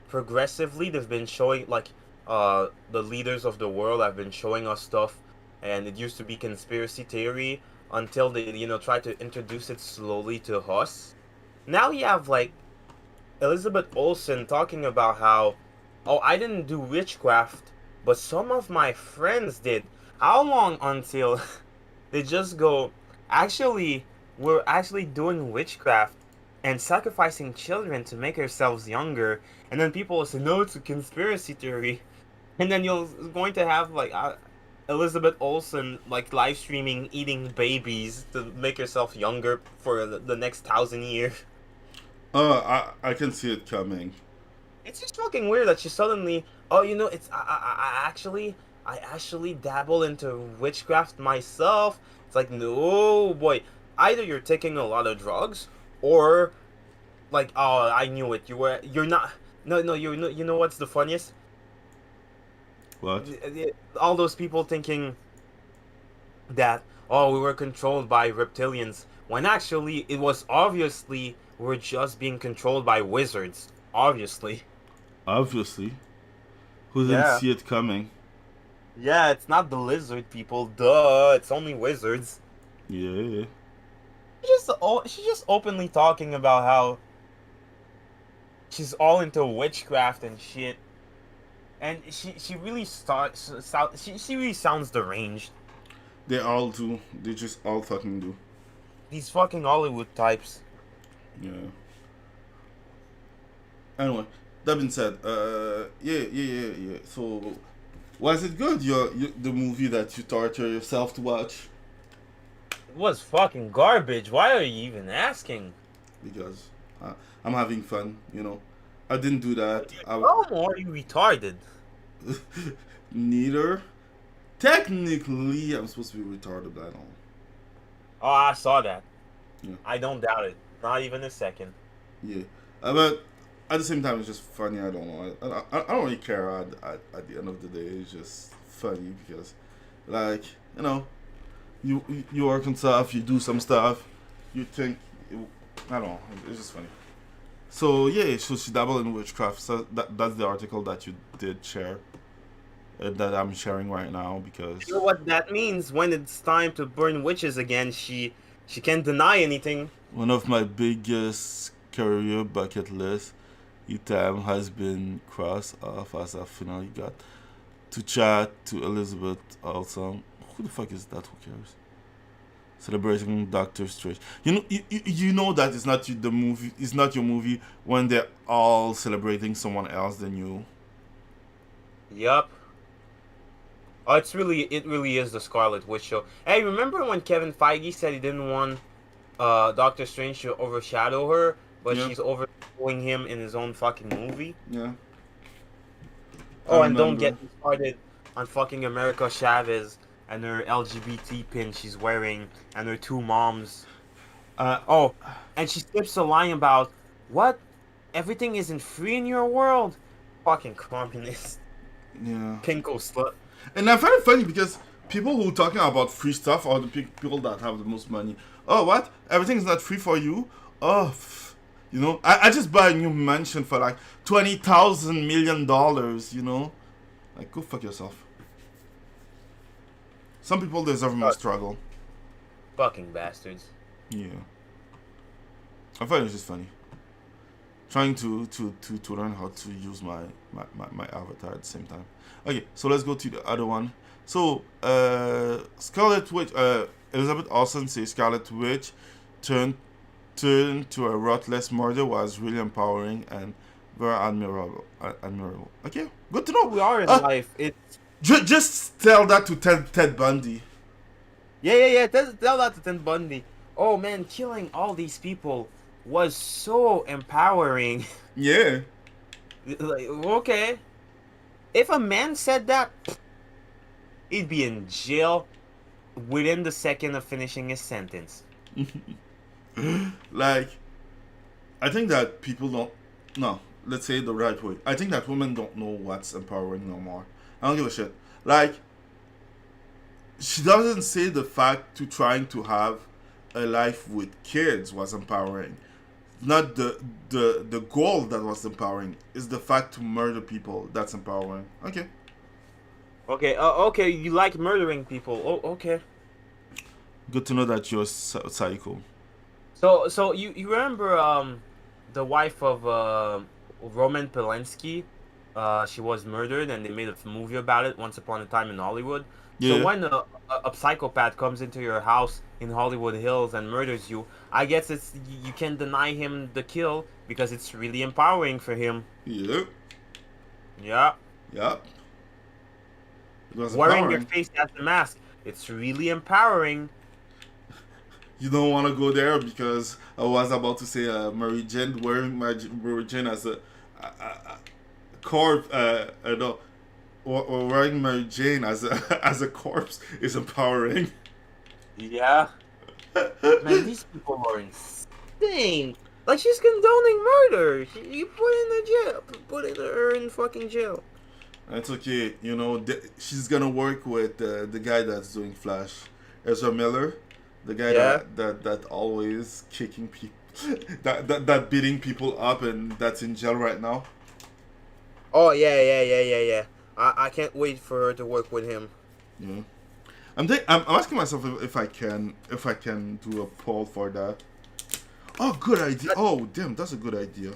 progressively they've been showing like the leaders of the world have been showing us stuff, and it used to be conspiracy theory until they try to introduce it slowly to us. Now you have like Elizabeth Olsen talking about how, oh, I didn't do witchcraft, but some of my friends did. How long until they just go, actually, we're actually doing witchcraft and sacrificing children to make ourselves younger, and then people will say, no, it's a conspiracy theory. And then you're going to have like Elizabeth Olsen like live streaming eating babies to make herself younger for the next 1,000 years. I can see it coming. It's just fucking weird that she suddenly, oh, it's I actually dabble into witchcraft myself. It's like, no, boy, either you're taking a lot of drugs, or like, oh, I knew it. You're not. No, no, you know what's the funniest? What? All those people thinking that, oh, we were controlled by reptilians, when actually it was obviously we're just being controlled by wizards. Obviously. Obviously. Who didn't Yeah. see it coming? Yeah, it's not the lizard people. Duh, it's only wizards. Yeah. She's just openly talking about how she's all into witchcraft and shit, and she really she really sounds deranged. They all do. They just all fucking do. These fucking Hollywood types. Yeah. Anyway, that being said, yeah. So, was it good? The movie that you torture yourself to watch? It was fucking garbage. Why are you even asking? Because I'm having fun. I didn't do that. Oh, are you retarded? Neither. Technically, I'm supposed to be retarded, but I don't. Oh, I saw that. Yeah. I don't doubt it. Not even a second. Yeah, but at the same time, it's just funny. I don't know. I don't really care at the end of the day. It's just funny because, like, you work on stuff, you do some stuff, you think, I don't know. It's just funny. So yeah, so she dabbled in witchcraft. So that's the article that you did share, that I'm sharing right now because. You know what that means? When it's time to burn witches again, she can't deny anything. One of my biggest career bucket list item has been crossed off as I finally got to chat to Elizabeth Olsen. Who the fuck is that? Who cares? Celebrating Doctor Strange. You know that it's not the movie. It's not your movie when they're all celebrating someone else than you. Yup. Oh, it really is the Scarlet Witch show. Hey, remember when Kevin Feige said he didn't want Doctor Strange to overshadow her, but Yeah. she's overshadowing him in his own fucking movie? Yeah. Oh, I and don't remember. get me started on fucking America Chavez and her LGBT pin she's wearing, and her two moms. Oh, and she skips a line about, what? Everything isn't free in your world? Fucking communist. Yeah. Pinko slut. And I find it funny because people who talking about free stuff are the people that have the most money. Oh, what? Everything's not free for you? Oh, I just buy a new mansion for like $20,000 million. Like, go fuck yourself. Some people deserve more struggle. Fucking bastards. Yeah. I find it just funny. Trying to learn how to use my avatar at the same time. Okay, so let's go to the other one. So, Scarlet Witch, Elizabeth Olsen says Scarlet Witch turned to a ruthless murder was really empowering and very admirable. Okay, good to know. We are in life. It's just tell that to Ted Bundy. yeah. Tell that to Ted Bundy. Oh man, killing all these people was so empowering. Yeah. Like, okay, if a man said that, he'd be in jail. within the second of finishing his sentence. Like, I think that people don't. No, let's say it the right way. I think that women don't know what's empowering no more. I don't give a shit. Like, she doesn't say the fact to trying to have a life with kids was empowering. Not the goal that was empowering is the fact to murder people that's empowering. Okay. Okay, okay, you like murdering people. Oh, okay. Good to know that you're psycho. So you remember the wife of Roman Polanski? She was murdered, and they made a movie about it once upon a time in Hollywood. So Yeah. when a psychopath comes into your house in Hollywood Hills and murders you, I guess it's you can deny him the kill because it's really empowering for him. Yep. Yeah. Yep. It was Wearing your empowering. face as a mask, it's really empowering. You don't want to go there because I was about to say Mary Jane wearing Mary Jane as a corpse. No, or wearing Mary Jane as a as a corpse is empowering. Yeah. Man, these people are insane. Like she's condoning murder. You put in the jail. Put her in fucking jail. That's okay. You know, she's gonna work with the guy that's doing Flash, Ezra Miller, the guy Yeah. that always kicking people, that beating people up, and that's in jail right now. Oh yeah. I can't wait for her to work with him. Yeah. I'm asking myself if I can do a poll for that. Oh, good idea. Oh, damn, that's a good idea.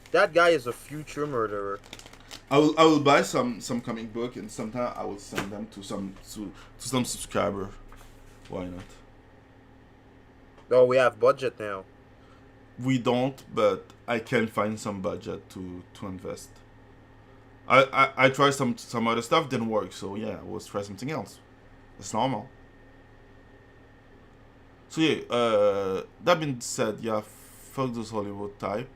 That guy is a future murderer. I will buy some comic book and sometime I will send them to some subscriber. Why not? Oh, we have budget now. We don't, but I can find some budget to invest. I tried some other stuff, didn't work, so yeah, we'll try something else. It's normal. So yeah, that being said, yeah, fuck those Hollywood type.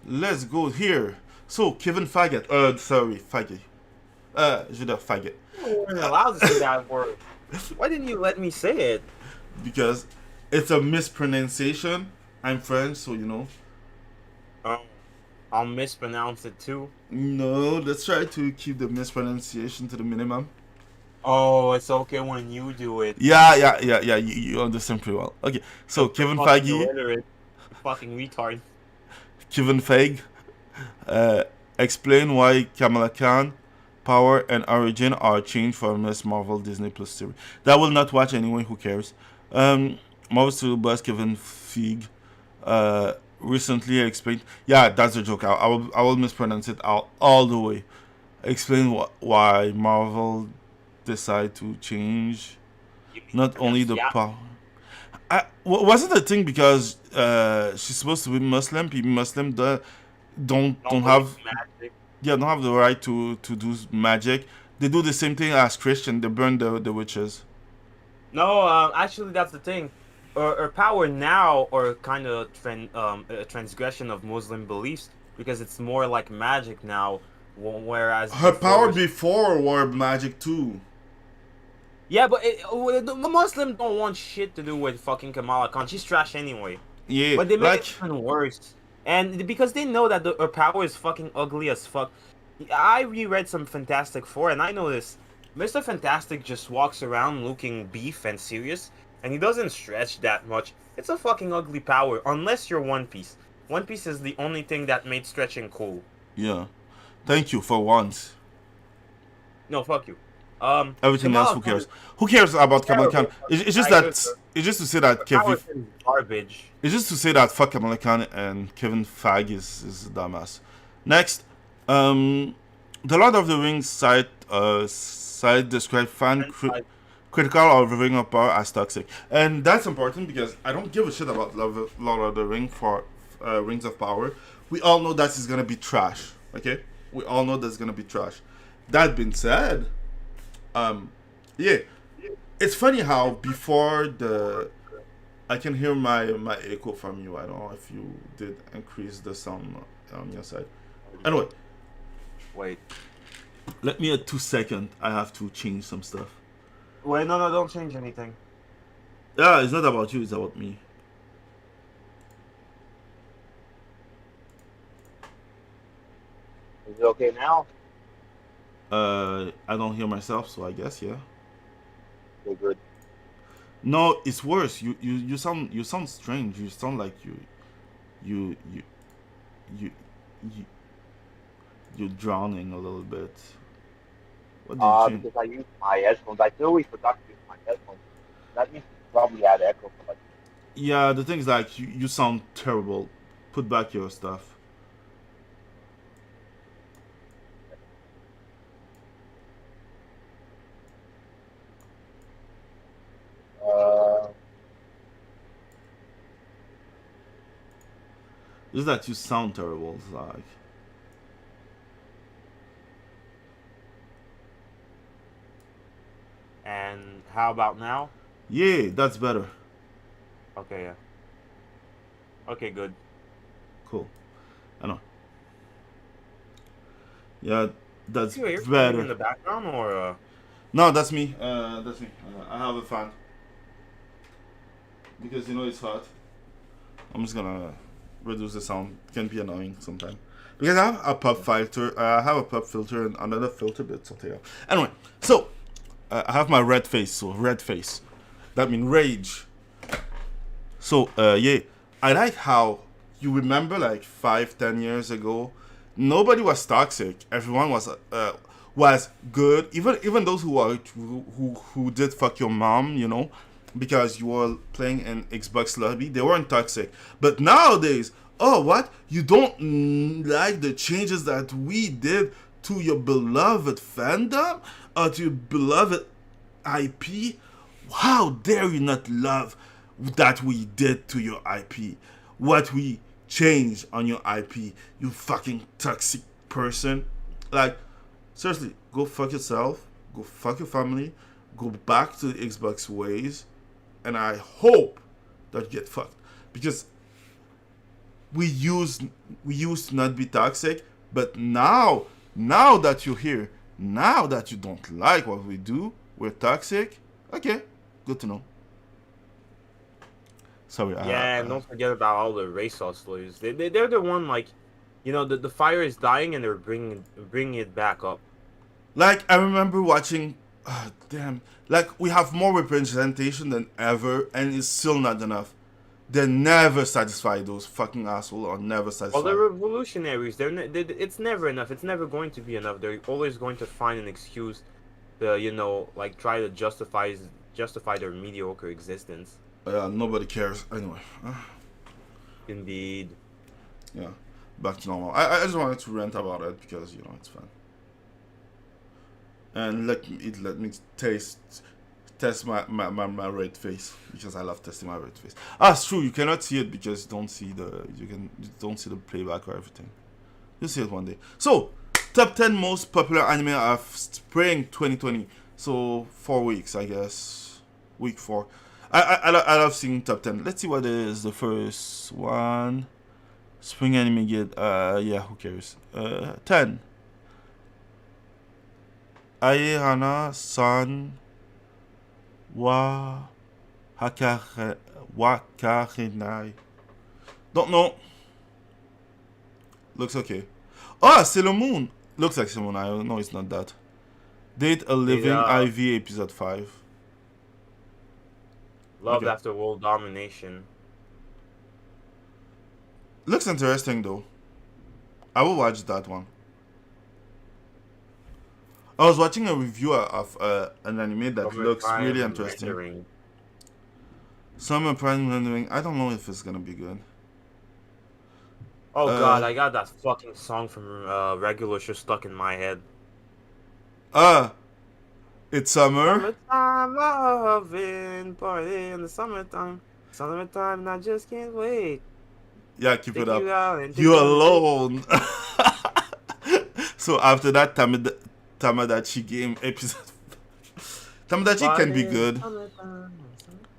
Let's go here. So Kevin Feige, sorry, Feige. Je veux dire Feige. You weren't allowed to say that word. Why didn't you let me say it? Because it's a mispronunciation. I'm French, so you know. I'll mispronounce it too. No, let's try to keep the mispronunciation to the minimum. Oh, it's okay when you do it. Yeah. You understand pretty well. Okay, so Kevin Fucking Feige, illiterate. Fucking retard. Kevin Feige, explain why Kamala Khan, Power, and Origin are changed for Miss Marvel Disney Plus series. That will not watch anyway. Who cares? Marvel Studio boss Kevin Feige, recently explained. Yeah, that's a joke. I will mispronounce it all the way. Explain why Marvel decide to change not only the power. Wasn't the thing because she's supposed to be Muslim? People Muslim don't have magic. don't have the right to do magic. They do the same thing as Christian. They burn the witches. No, actually, that's the thing. Her power now, or kind of a transgression of Muslim beliefs, because it's more like magic now, whereas Her power before- before were magic too. Yeah, but the Muslims don't want shit to do with fucking Kamala Khan. She's trash anyway. Yeah, But they make like it even worse. And because they know that her power is fucking ugly as fuck. I reread some Fantastic Four, and I know this. Mr. Fantastic just walks around looking beef and serious, and he doesn't stretch that much. It's a fucking ugly power, unless you're One Piece. One Piece is the only thing that made stretching cool. yeah. Thank you for once. No, fuck you. Everything Kamala else, who Khan cares? Who cares about Kamala Khan? It's just I that agree. it's just to say that Power Kevin. is garbage. It's just to say that fuck Kamala Khan and Kevin Feige is a dumbass. Next, the Lord of the Rings site described critical of Ring of Power as toxic, and that's important because I don't give a shit about Lord of the Ring for Rings of Power. We all know that is gonna be trash. Okay, we all know that's gonna be trash. That being said, yeah, it's funny how before the I can hear my echo from you. I don't know if you did increase the sound on your side. Anyway, Wait. let me at 2 seconds. I have to change some stuff. Wait, no, don't change anything. Yeah, it's not about you, it's about me. Is it okay now? I don't hear myself, so I guess yeah. Okay, good. No, it's worse. You sound strange. You sound like you you you you you're drowning a little bit. What did you change? Because I use my headphones. I always forgot to use my headphones. That means you probably had echo for like. Yeah, the thing is like you sound terrible. Put back your stuff. Uh, Just that you sound terrible. It's like and how about now? yeah, that's better. Okay, yeah. Okay, good. Cool. I know. Yeah, that's You hear something in better. the background or No, that's me. That's me. I have a fan because it's hot. I'm just gonna reduce the sound. It can be annoying sometimes because I have a pop filter. I have a pop filter and another filter, but it's okay. Anyway, so I have my red face. So red face. That means rage. So yeah, I like how you remember like 5, 10 years ago, nobody was toxic. Everyone was good. Even those who did fuck your mom, because you were playing in Xbox lobby, they weren't toxic. But nowadays, oh what? You don't like the changes that we did to your beloved fandom or to your beloved IP? How dare you not love that we did to your IP? What we changed on your IP, you fucking toxic person. Like, seriously, go fuck yourself, go fuck your family, go back to the Xbox ways, and I hope that you get fucked. Because we used to not be toxic, but now that you're here, now that you don't like what we do, we're toxic. Okay, good to know. Sorry, yeah, and don't forget about all the race hustlers. They're the one like, the fire is dying and they're bringing it back up. like I remember watching. Damn, like we have more representation than ever, and it's still not enough. They're never satisfied. Those fucking assholes are never Well, they're satisfied. revolutionaries. It's never enough. It's never going to be enough. They're always going to find an excuse to, like try to justify their mediocre existence. Nobody cares anyway. Indeed. Yeah, back to normal. I just wanted to rant about it because it's fun. And let me test my red face because I love testing my red face. It's true. You cannot see it because you don't see the playback or everything. You'll see it one day. So, top 10 most popular anime of spring 2020. So 4 weeks, I guess. Week 4. I love seeing top 10. Let's see what is the first one. Spring anime guide. Yeah, who cares? 10. Aihana San wa Wakarinai. Don't know. Looks okay. Oh, Sailor Moon. Looks like Sailor Moon. I don't know. It's not that. Date a It, Living IV episode 5. Love Okay. after world domination. Looks interesting though. I will watch that one. I was watching a review of an anime that looks really Summertime interesting. rendering. Summer Prime rendering. I don't know if it's gonna be good. Oh god, Uh, I got that fucking song from Regular just stuck in my head. uh, it's summer. Summertime loving, party in the summertime. Summertime, and I just can't wait. Yeah, keep Take it up. you out and take You you on a date. alone. So after that, Tamadachi game episode. Tamadachi can be Party in the good. summertime,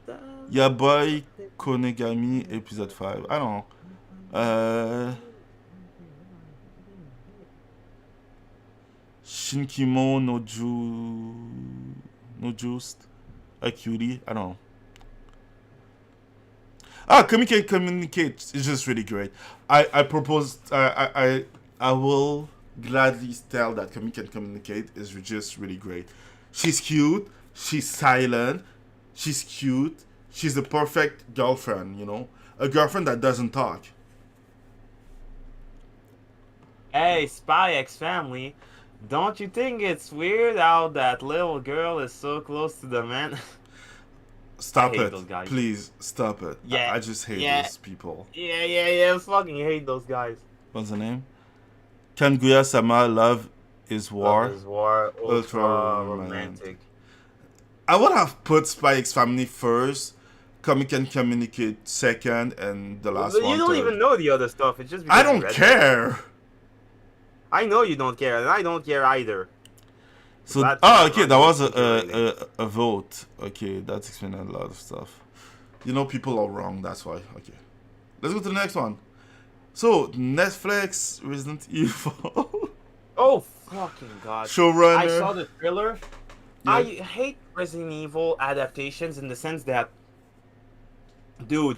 summertime. Yeah, boy, Konegami episode 5. I don't know. Shinkimo no Ju no Just. a cutie. I don't know. Ah, communicate is just really great. I proposed. I will gladly tell that communicate is just really great. She's cute. She's silent. She's cute. She's the perfect girlfriend. You know, a girlfriend that doesn't talk. Hey, Spy X family, don't you think it's weird how that little girl is so close to the man? Stop hate it, those guys. please. Stop it. Yeah, I just hate yeah. those people. Yeah. Fucking hate those guys. What's the name? Kanguya Sama, Love is War. Love is War, Ultra ultra romantic. romantic. I would have put Spy X Family first, Communicate second, and the last But one you don't third. even know the other stuff. It's just because I you don't read it. care. I know you don't care, and I don't care either. So, That's okay, that was infuriating. a vote. Okay, that's explaining a lot of stuff. You know, people are wrong, that's why. Okay. Let's go to the next one. So, Netflix, Resident Evil. Oh fucking god! Showrunner. I saw the thriller. Yeah. I hate Resident Evil adaptations in the sense that, dude,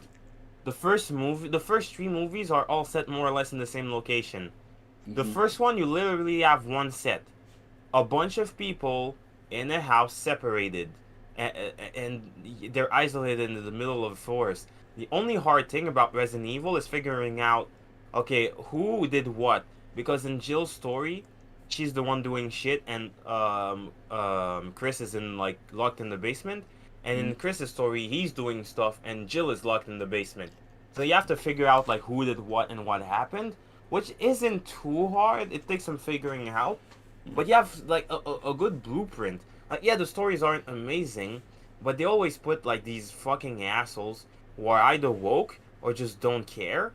the first 3 movies are all set more or less in the same location. The first one, you literally have one set, a bunch of people in a house separated, and they're isolated in the middle of a forest. The only hard thing about Resident Evil is figuring out, okay, who did what, because in Jill's story, she's the one doing shit, and Chris is locked in the basement, and in Chris's story, he's doing stuff, and Jill is locked in the basement. So you have to figure out like who did what and what happened, which isn't too hard. It takes some figuring out, but you have like a good blueprint. Yeah, the stories aren't amazing, but they always put like these fucking assholes who are either woke or just don't care.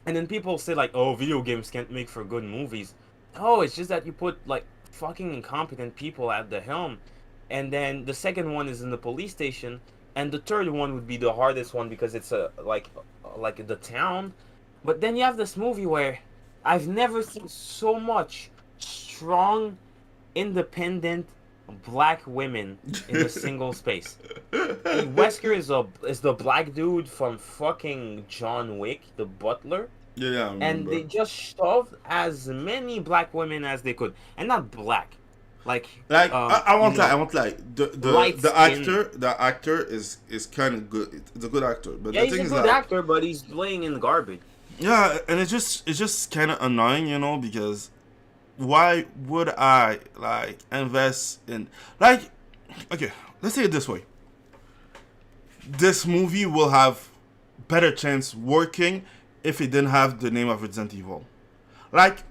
And then people say like, oh, video games can't make for good movies. Oh, it's just that you put like fucking incompetent people at the helm. And then the second one is in the police station, and the third one would be the hardest one because it's like the town. But then you have this movie where I've never seen so much strong, independent black women in a single space. Wesker is the black dude from fucking John Wick, the butler. Yeah, I remember. And they just shoved as many black women as they could, and not black, like I won't you know, lie. I won't lie. light skin. The actor is kind of good. It's a good actor, but Yeah, the he's thing a is good that actor, but he's playing in garbage. yeah, and it's just kind of annoying, you know, because why would I like invest in like okay, let's say it this way. This movie will have better chance working if it didn't have the name of Resident Evil. Like,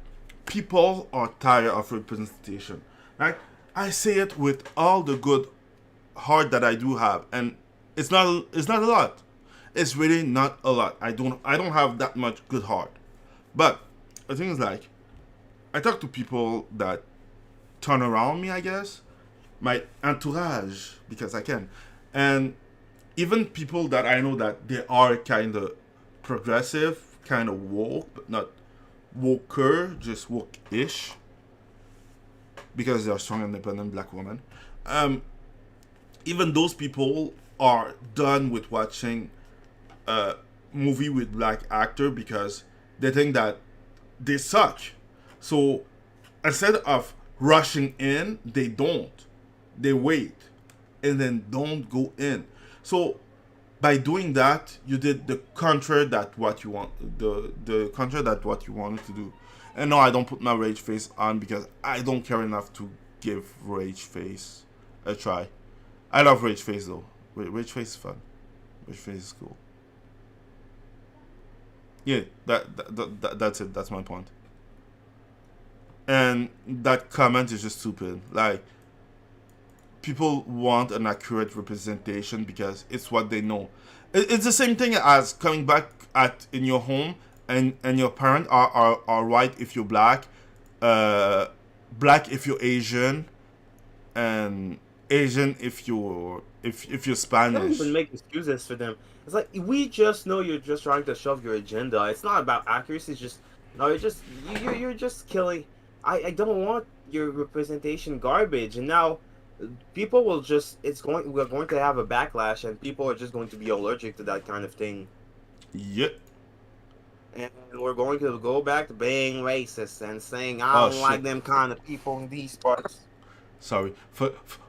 people are tired of representation. Like, I say it with all the good heart that I do have, and it's not a lot. It's really not a lot. I don't have that much good heart. But the thing is, like, I talk to people that turn around me, I guess, my entourage, because I can, and even people that I know that they are kind of progressive, kind of woke, but not woker, just woke-ish, because they are strong, independent black women. Even those people are done with watching a movie with black actor because they think that they suck. So instead of rushing in, they don't. They wait and then don't go in. So by doing that, you did the contrary that what you want, the contrary that what you wanted to do. And no, I don't put my rage face on because I don't care enough to give rage face a try. I love rage face though. Rage face is fun. Rage face is cool. Yeah, that's it. That's my point. And that comment is just stupid. Like, people want an accurate representation because it's what they know. It's the same thing as coming back in your home and your parents are white if you're black, black if you're Asian, and Asian if you're Don't Spanish. even make excuses for them. It's like we just know you're just trying to shove your agenda. It's not about accuracy. It's just no. You're just killing. I don't want your representation garbage. And now People will just we're going to have a backlash, and people are just going to be allergic to that kind of thing, Yep. and we're going to go back to being racist and saying I Oh don't like shit. them kind of people in these parts. Sorry.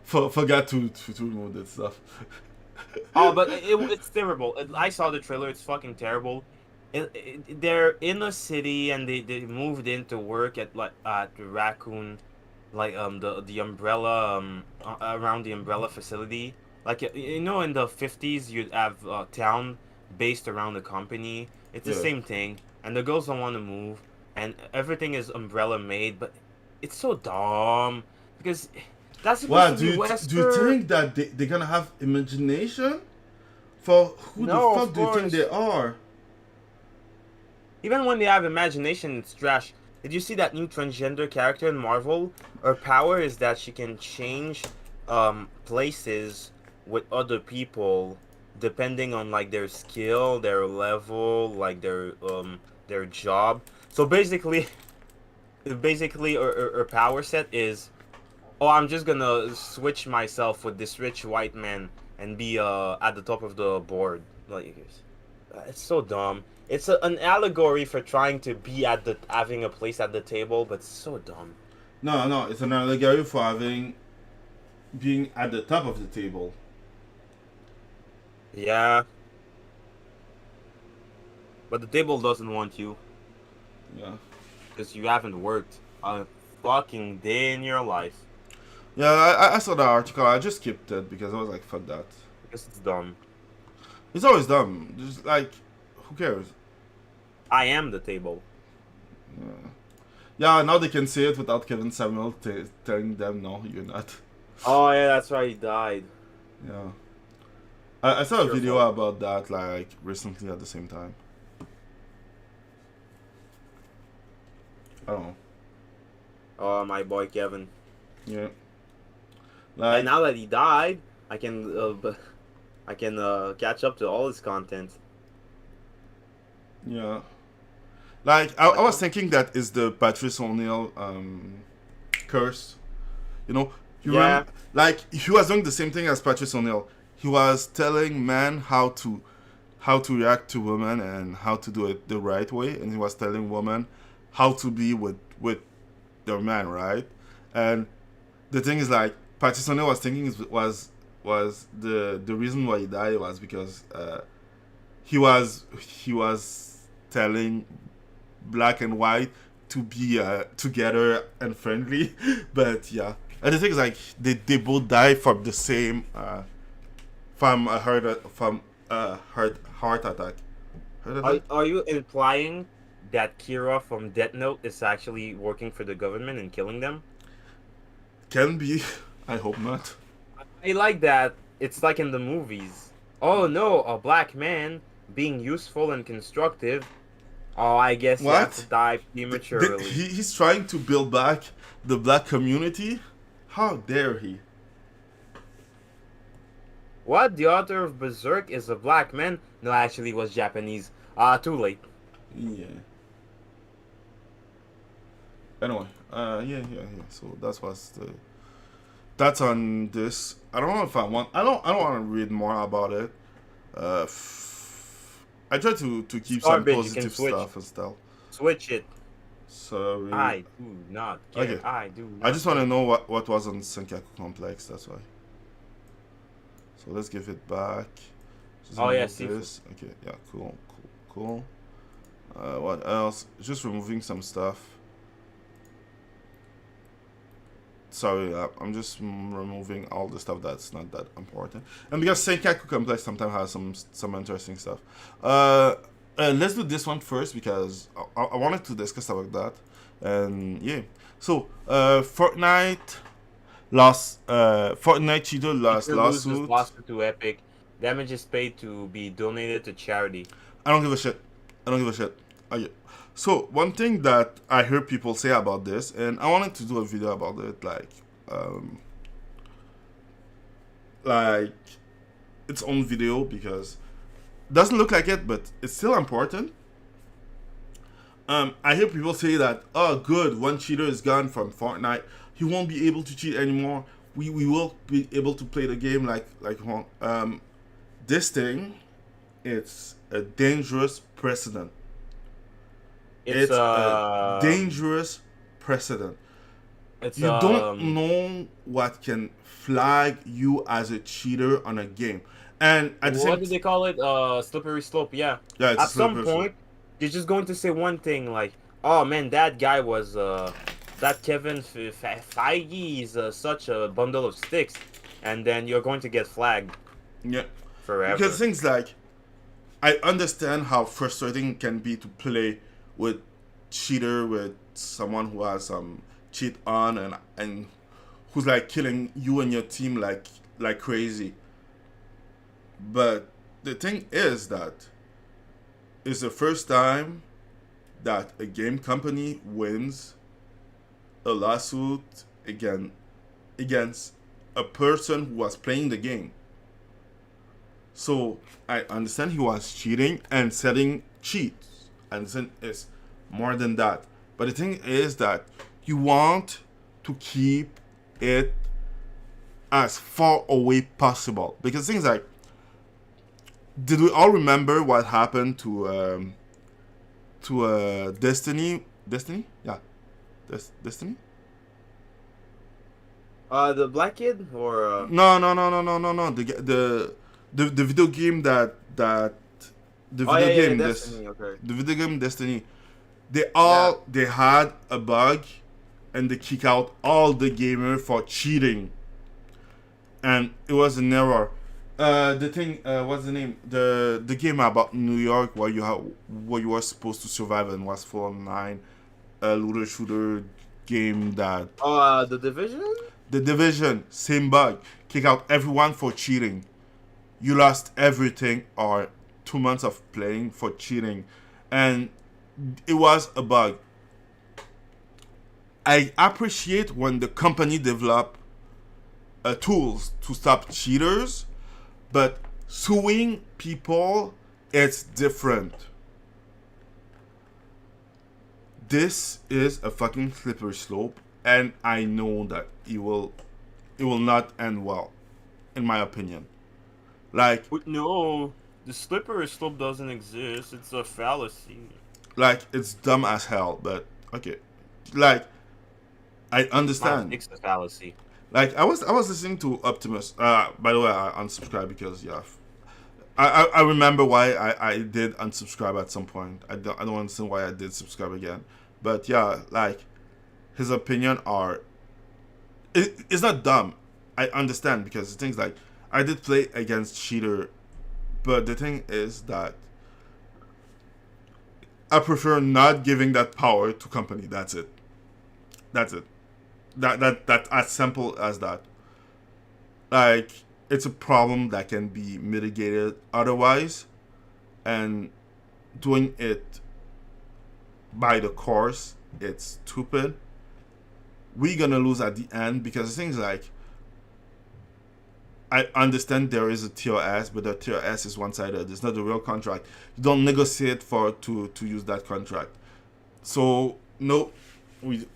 Forgot to remove that stuff. Oh, but it's terrible. I saw the trailer. It's fucking terrible. They're in a city and they moved in to work at like at the Raccoon, like the umbrella around the umbrella facility. Like in the 50s you'd have a town based around the company. It's the Yeah. same thing, and the girls don't want to move, and everything is umbrella made. But it's so dumb because that's supposed Wow, to be do you Western. think that they're gonna have imagination for who the No, of fuck do you think course. they are? Even when they have imagination, it's trash. Did you see that new transgender character in Marvel? Her power is that she can change places with other people depending on like their skill, their level, like their job. So basically her power set is, oh, I'm just gonna switch myself with this rich white man and be at the top of the board. Like it's so dumb. It's an allegory for trying to be at the having a place at the table, but it's so dumb. No, it's an allegory for having being at the top of the table. Yeah, but the table doesn't want you Yeah. because you haven't worked a fucking day in your life Yeah, I saw that article. I just skipped it because I was like, fuck that. because it's dumb. It's always dumb. Just like, who cares? I am the table. Yeah. Yeah, now they can say it without Kevin Samuel telling them, no, you're not. Oh yeah, that's right. He died. Yeah. I saw a Your video fault. about that, like, recently at the same time. I don't know. Oh, my boy Kevin. Yeah. And Like, now that he died, I can catch up to all his content. yeah. Like, I was thinking that is the Patrice O'Neill curse. You know, you Yeah. remember, like he was doing the same thing as Patrice O'Neill. He was telling men how to react to women and how to do it the right way, and he was telling women how to be with their man, right? And the thing is, like Patrice O'Neill was thinking was the reason why he died was because he was telling black and white to be together and friendly. But yeah, and the thing is like they both die from the same from a heart attack. Heart attack? Are you implying that Kira from Death Note is actually working for the government and killing them? Can be. I hope not. I like that. It's like in the movies. Oh no, a black man being useful and constructive. Oh, I guess you have to What? die prematurely. He's trying to build back the black community. How dare he? What? The author of Berserk is a black man? No, actually, it was Japanese. Too late. Yeah. Anyway, yeah. So that's on this. I don't know if I want. I don't want to read more about it. I try to keep It's some garbage. You can positive switch. stuff and stuff. Switch it. Sorry. I do not care. Okay. I do not I just want to care. know what was on Senkaku Complex. That's why. So let's give it back. Just Oh, yeah, remove seafood. this. Okay. Yeah. Cool. What else? Just removing some stuff. Sorry, I'm just removing all the stuff that's not that important. And because Senkaku Complex sometimes has some interesting stuff. Let's do this one first because I wanted to discuss about that. And yeah, so Fortnite lost. Fortnite cheater lost Peter loses lawsuit. lawsuit to Epic. Damages paid to be donated to charity. I don't give a shit. Okay. So one thing that I heard people say about this, and I wanted to do a video about it, like its own video because it doesn't look like it, but it's still important. I hear people say that, oh, good, one cheater is gone from Fortnite. He won't be able to cheat anymore. we will be able to play the game this thing. It's a dangerous precedent. It's It's a dangerous precedent. it's You don't know what can flag you as a cheater on a game, and at the what same do they call it? Slippery slope. Yeah. yeah, it's a At some slippery slope. point, you're just going to say one thing like, "Oh man, that guy was that Kevin Feige is such a bundle of sticks," and then you're going to get flagged Yeah, because forever. things like I understand how frustrating it can be to play with cheater with someone who has some cheat on and who's like killing you and your team like crazy. But the thing is that it's the first time that a game company wins a lawsuit against a person who was playing the game. So I understand he was cheating and setting cheats. I understand it's more than that. But the thing is that you want to keep it as far away possible because things like, did we all remember what happened to Destiny? Destiny? Yeah, Destiny. The black kid or No. The video game that the oh video yeah, game this Destiny. Okay. the video game Destiny. They Yeah. all they had a bug, and they kick out all the gamer for cheating, and it was an error. The thing, what's the name? The game about New York where you were supposed to survive and was full online, a looter shooter game that Oh, the Division. the Division, same bug, kick out everyone for cheating. You lost everything or 2 months of playing for cheating, and it was a bug. I appreciate when the company develop tools to stop cheaters, but suing people, it's different. This is a fucking slippery slope, and I know that it will not end well, in my opinion. Like No, the slippery slope doesn't exist. It's a fallacy. it's dumb as hell, but okay. Like I My understand. fix the fallacy. Like I was listening to Optimus. By the way, I unsubscribed because yeah, I remember why I did unsubscribe at some point. I don't understand why I did subscribe again. But yeah, like his opinion are it's not dumb. I understand because things like I did play against cheater, but the thing is that I prefer not giving that power to company. That's it. That's it. That as simple as that. Like it's a problem that can be mitigated otherwise, and doing it by the course, it's stupid. We're gonna lose at the end because things like I understand there is a TOS, but the TOS is one-sided. It's not a real contract. You don't negotiate for to use that contract. So no, we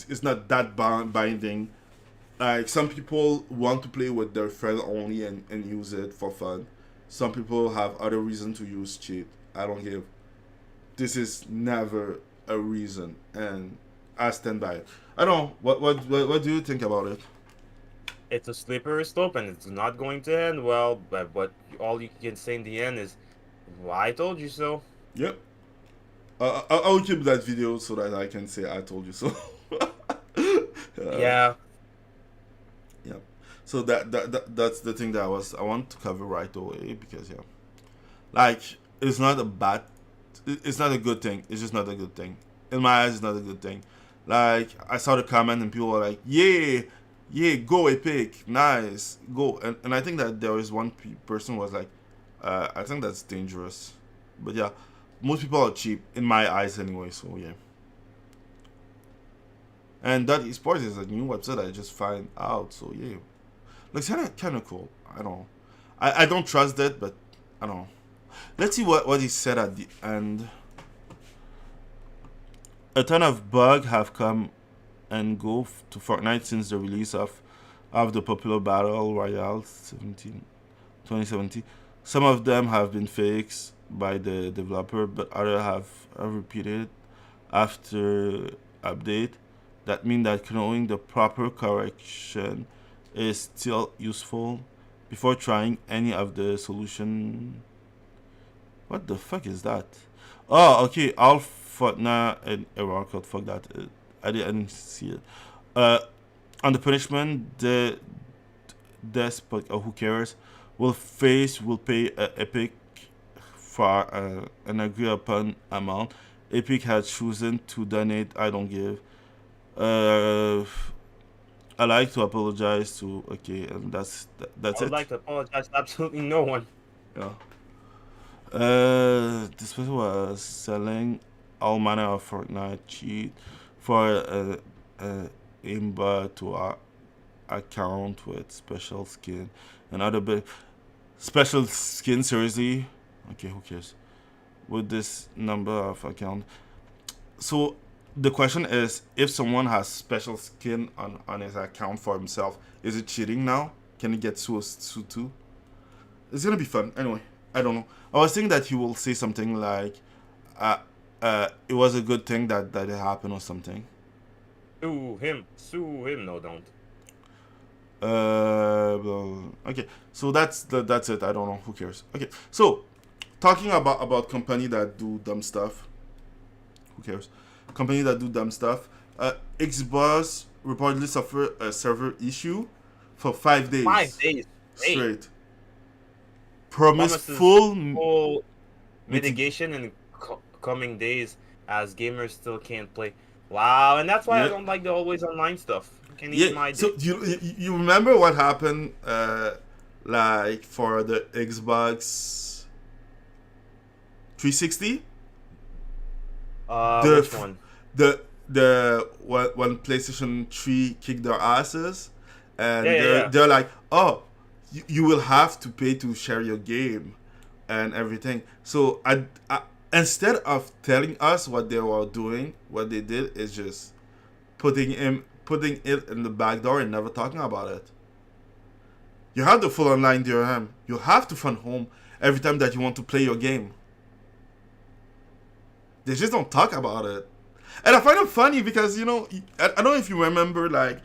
it's not that binding. Like some people want to play with their friend only and use it for fun. Some people have other reason to use cheat. I don't give. This is never a reason, and I stand by it. I don't know. What do you think about it? It's a slippery slope, and it's not going to end well. But all you can say in the end is, "Well, I told you so." Yep. I'll keep that video so that I can say I told you so. Yeah. Yep. So that's the thing that I want to cover right away because yeah, like it's not a bad, it's not a good thing. It's just not a good thing. In my eyes, it's not a good thing. Like I saw the comment and people were like, "Yeah, yeah, go Epic, nice, go." And I think that there is one person who was like, "I think that's dangerous," but yeah, most people are cheap in my eyes anyway. So yeah. And that esports is a new website I just find out. So yeah, looks kind of cool. I don't know. I don't trust it, but I don't know. Let's see what he said at the end. A ton of bugs have come and go to Fortnite since the release of of the popular Battle Royale 2017. Some of them have been fixed by the developer, but others have repeated after update. That means that knowing the proper correction is still useful before trying any of the solution. What the fuck is that? Oh, okay. All fuck nah, an error code. Fuck that. I didn't see it. Uh, on the punishment, the despot, who cares, will pay Epic for an agreed upon amount. Epic has chosen to donate. I don't give. Uh, I like to apologize to. Okay, and that's I would it. like to apologize to absolutely no one. Yeah. This person was selling all manner of Fortnite cheat for aimbot to our account with special skin and other bit special skin. Seriously, okay, who cares? With this number of account, so the question is, if someone has special skin on his account for himself, is it cheating now? Can he get sued too? It's gonna be fun. Anyway, I don't know. I was thinking that he will say something like, it was a good thing that it happened or something. Sue him. Sue him. No, don't. Well, okay. So that's it. I don't know. Who cares? Okay. So, talking about company that do dumb stuff. Who cares? Company that do dumb stuff. Xbox reportedly suffered a server issue for 5 days. 5 days straight. Promised Promises full full mitigation in coming days, as gamers still can't play. Wow, and that's why I Yeah. don't like the always online stuff. Can eat Yeah. my So dick. you remember what happened? Like for the Xbox 360. The Which one? the when PlayStation 3 kicked their asses, and Yeah. they're like, oh, you will have to pay to share your game and everything. So I instead of telling us what they were doing, what they did is just putting it in the back door and never talking about it. You have the full online DRM. You have to fund home every time that you want to play your game. They just don't talk about it. And I find it funny because, I don't know if you remember, like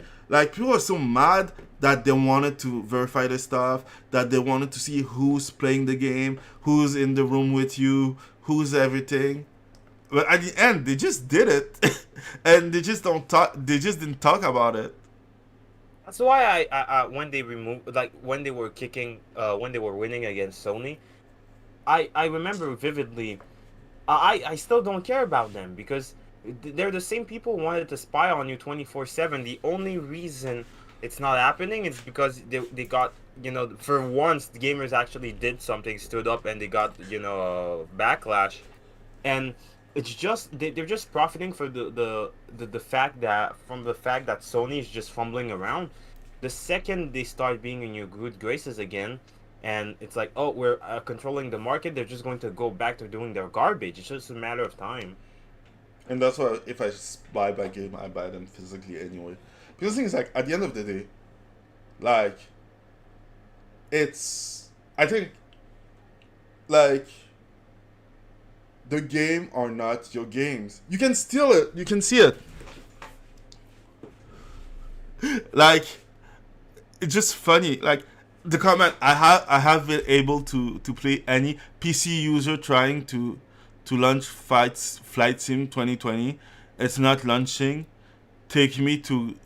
people are so mad that they wanted to verify the stuff, that they wanted to see who's playing the game, who's in the room with you, who's everything. But at the end, they just did it, and they just don't talk. They just didn't talk about it. That's why I when they removed, like when they were kicking, when they were winning against Sony, I remember vividly. I still don't care about them because they're the same people who wanted to spy on you 24/7. The only reason it's not happening is because they got, for once the gamers actually did something, stood up, and they got, backlash. And it's just they're just profiting for the fact that Sony is just fumbling around. The second they start being in your good graces again, and it's like, oh, we're controlling the market, they're just going to go back to doing their garbage. It's just a matter of time. And that's why if I buy by game, I buy them physically anyway. Because the thing is, like, at the end of the day, like, I think, like, the game are not your games. You can steal it. You can see it. Like, it's just funny. Like, the comment, I have been able to play any PC user trying to launch Flight Sim 2020. It's not launching. Take me to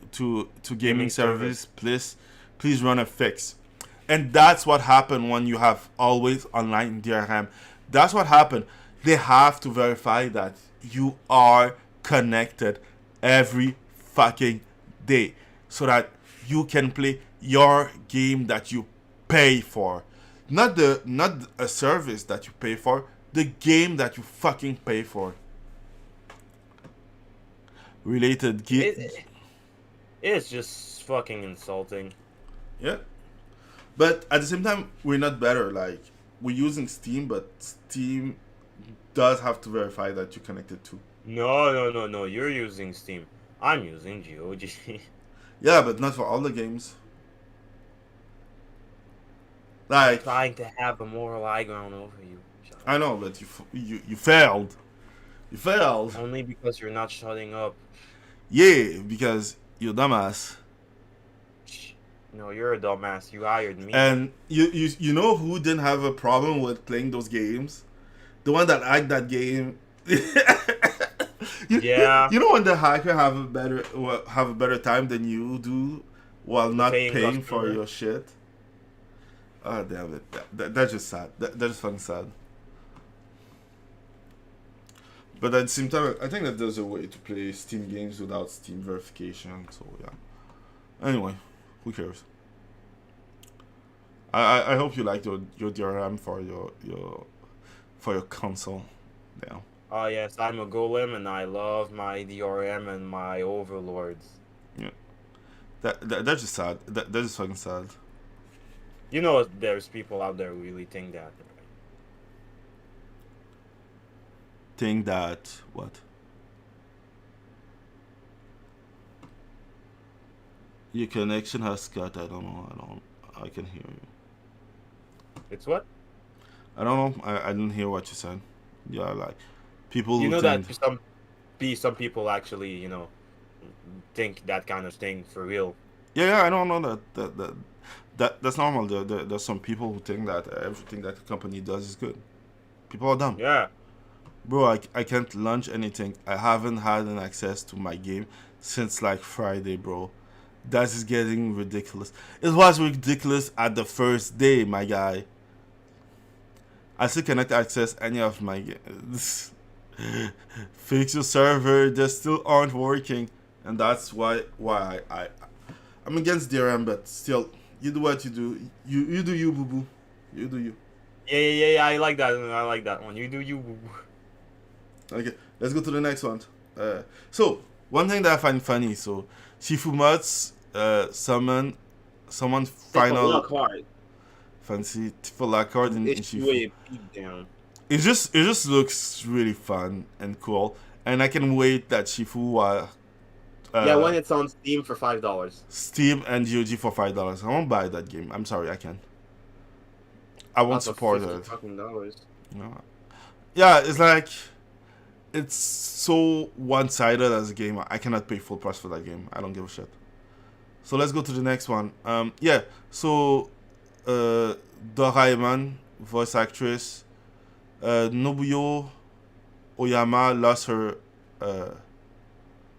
gaming service. Please run a fix. And that's what happened when you have always online DRM. That's what happened. They have to verify that you are connected every fucking day so that you can play your game that you pay for. Not a service that you pay for, the game that you fucking pay for. Related It's just fucking insulting. Yeah. But at the same time, we're not better. Like, we're using Steam, but Steam does have to verify that you're connected to. No. You're using Steam. I'm using GOG. Yeah, but not for all the games. Like, trying to have a moral high ground over you. Shut I up. know, but you failed. You failed. Only because you're not shutting up. Yeah, because you're dumbass. Shh. No, you're a dumbass. You hired me. And you know who didn't have a problem with playing those games? The one that hacked that game. Yeah, You know when the hacker have a better time than you do while the not paying paying for customer. your shit. Oh damn it! That's just sad. That's just fucking sad. But at the same time, I think that there's a way to play Steam games without Steam verification. So yeah. Anyway, who cares? I hope you like your DRM for your console. Yeah. Oh yes, I'm a golem and I love my DRM and my overlords. Yeah. That's just sad. That's just fucking sad. You know, there's people out there who really think that. Think that what? Your connection has cut. I don't know. I can hear you. It's what? I don't know. I didn't hear what you said. Yeah, like people You who know that think. some people actually, think that kind of thing for real. Yeah, I don't know that's normal. There's some people who think that everything that the company does is good. People are dumb. Yeah. Bro, I can't launch anything. I haven't had an access to my game since like Friday, bro. That is getting ridiculous. It was ridiculous at the first day, my guy. I still cannot access any of my games. Fix your server, they still aren't working. And that's why I'm against DRM, but still, you do what you do. You do you, boo boo. You do you. Yeah. I like that. I like that one. You do you. Okay, let's go to the next one. So one thing that I find funny, so Shifu Mods summon someone final Look hard. fancy for la card in Issue Shifu. a beat down. It just looks really fun and cool, and I can wait that Shifu Yeah, when it's on Steam for $5. Steam and GOG for $5. I won't buy that game. I'm sorry, I can't. I won't That's a support $50 it. fucking dollars. You know? Yeah, it's like it's so one-sided as a game. I cannot pay full price for that game. I don't give a shit. So let's go to the next one. Yeah. So, Doraemon voice actress Nobuyo Oyama lost her.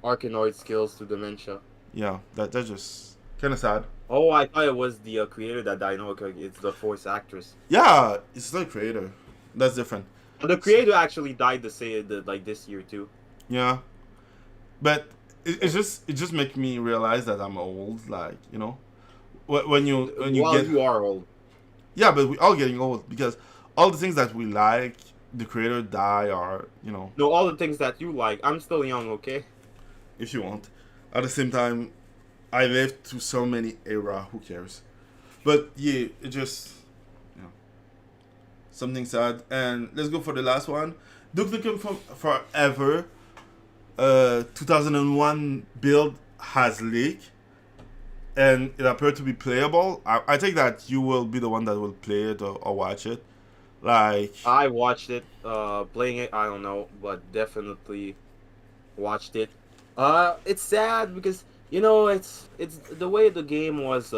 Arkanoid skills to dementia. Yeah, that's just kind of sad. Oh, I thought it was the creator that died. No, okay, it's the voice actress. Yeah, it's the creator. That's different. The creator actually died like this year too. Yeah, but it just makes me realize that I'm old. Like when you Well, get you are old. yeah, but we all getting old because all the things that we like, the creator die or No, all the things that you like. I'm still young, okay? if you want. At the same time, I lived through so many era. Who cares? But yeah, it just something sad. And let's go for the last one. Duke Nukem Forever 2001 build has leaked and it appeared to be playable. I think that you will be the one that will play it or watch it. Like, I watched it. Playing it, I don't know, but definitely watched it. It's sad because it's the way the game was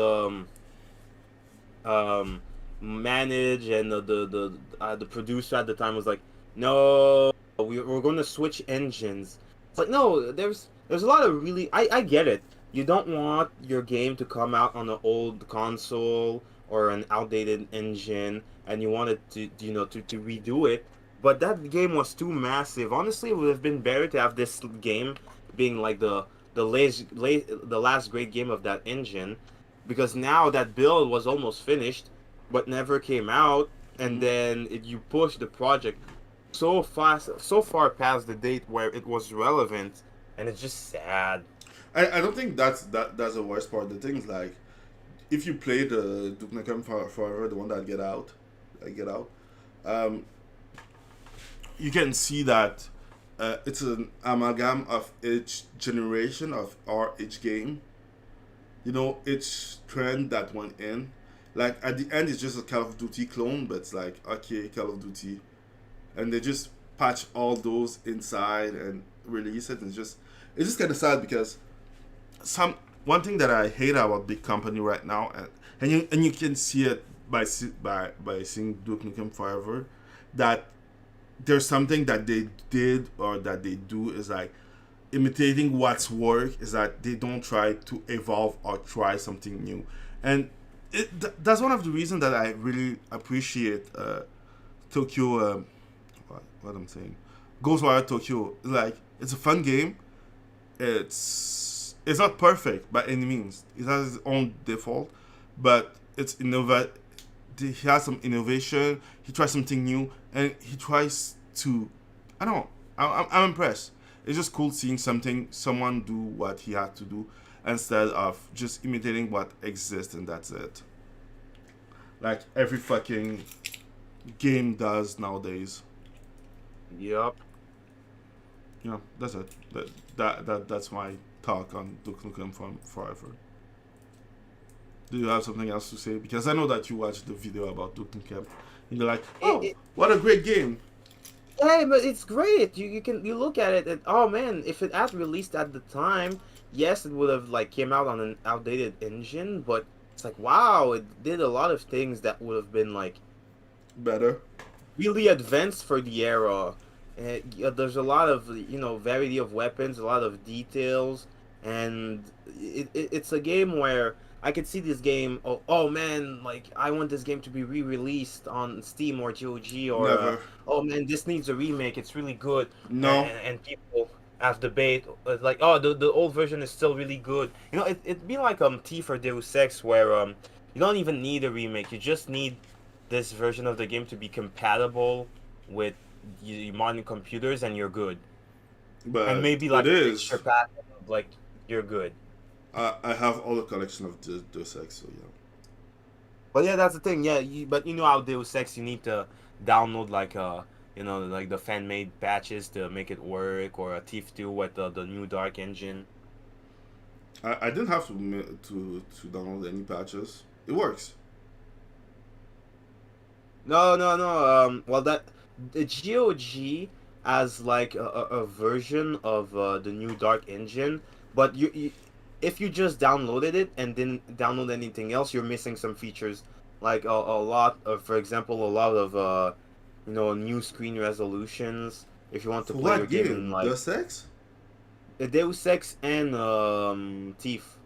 managed, and the producer at the time was like, no, we're going to switch engines. It's like, no, there's a lot of really I get it. You don't want your game to come out on an old console or an outdated engine, and you wanted to redo it. But that game was too massive. Honestly, it would have been better to have this game being like the last great game of that engine, because now that build was almost finished, but never came out, and then you push the project so fast, so far past the date where it was relevant, and it's just sad. I don't think that's the worst part. The thing is, like, if you play the Duke Nukem Forever, the one that get out, you can see that it's an amalgam of each generation of each game. Each trend that went in. Like at the end, it's just a Call of Duty clone, but it's like okay, Call of Duty, and they just patch all those inside and release it. And it's just kind of sad because some one thing that I hate about big company right now, and you can see it by seeing Duke Nukem Forever, that there's something that they did or that they do is like imitating what's work, is that they don't try to evolve or try something new. And that's one of the reasons that I really appreciate Tokyo what I'm saying, Ghostwire Tokyo. Like it's a fun game. It's not perfect by any means. It has its own default, but it's he has some innovation. He tries something new, and he tries to. I don't know. I'm impressed. It's just cool seeing someone do what he had to do, instead of just imitating what exists and that's it. Like every fucking game does nowadays. Yup. Yeah, that's it. That's my talk on Duke Nukem Forever. Do you have something else to say? Because I know that you watched the video about Duke Nukem, and you're like, "Oh, what a great game!" Hey, but it's great. You look at it and oh man, if it had released at the time, yes, it would have like came out on an outdated engine, but it's like wow, it did a lot of things that would have been like Better. really advanced for the era. There's a lot of variety of weapons, a lot of details, and it's a game where I could see this game. Oh man, like I want this game to be re-released on Steam or GOG or Never. oh man, this needs a remake. It's really good. No. And people have debate like oh the old version is still really good. It'd be like Thief or Deus Ex where you don't even need a remake. You just need this version of the game to be compatible with modern computers and you're good. But And maybe like it a is. picture pack, like you're good. I have all the collection of Deus Ex, so yeah. But yeah, that's the thing. Yeah, but you know how Deus Ex, you need to download like like the fan made patches to make it work, or a Thief 2 with the new Dark engine. I didn't have to download any patches. It works. No. Well, the GOG has like a version of the new Dark engine, but if you just downloaded it and didn't download anything else, you're missing some features. Like a lot of, for example, a lot of new screen resolutions. If you want to For play your what game game? in like Deus Ex? Deus Ex and Thief.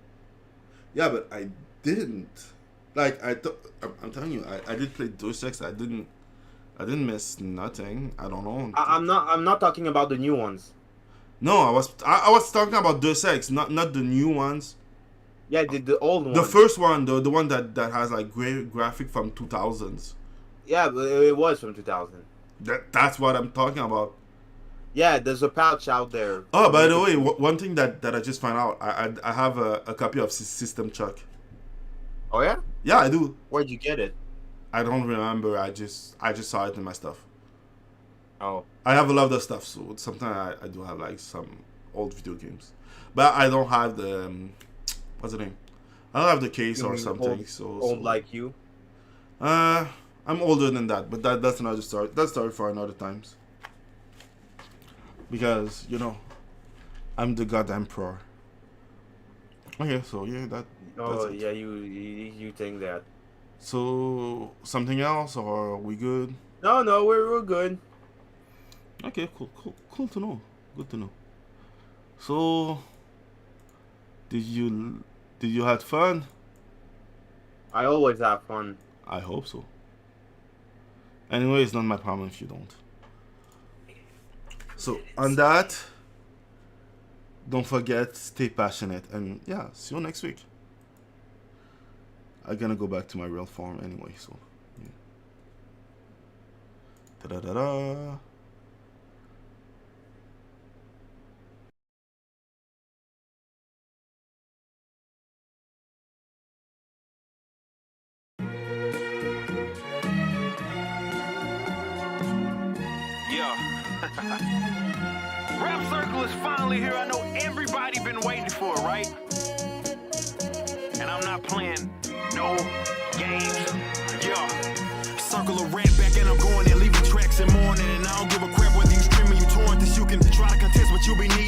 Yeah, but I didn't. Like I'm telling you, I did play Deus Ex. I didn't miss nothing. I don't know. I'm not talking about the new ones. No, I was talking about Deus Ex, not the new ones. Yeah, the old one. The first one, the one that has like great graphic from 2000s. Yeah, but it was from 2000. That's what I'm talking about. Yeah, there's a pouch out there. Oh, by the way, one thing that I just found out, I have a copy of System Shock. Oh yeah? Yeah, I do. Where'd you get it? I don't remember. I just saw it in my stuff. Oh. I have a lot of stuff, so sometimes I do have like some old video games, but I don't have the what's the name? I don't have the case or something. Old like you? I'm older than that, but that's another story. That's story for another times. Because I'm the God Emperor. Okay, so yeah, Oh that's it. yeah, you think that? So something else, or are we good? No, we're good. Okay, cool to know. Good to know. So, did you had fun? I always have fun. I hope so. Anyway, it's not my problem if you don't. So on that, don't forget, stay passionate, and yeah, see you next week. I'm gonna go back to my real form anyway, so yeah. Da-da-da-da. Yeah. Rap Circle is finally here. I know everybody been waiting for it, right? And I'm not playing No games. Yeah. Circle of rat back and I'm going and leaving tracks in morning. And I don't give a crap whether you streaming, you torrent this. You can try to contest, but you'll be needing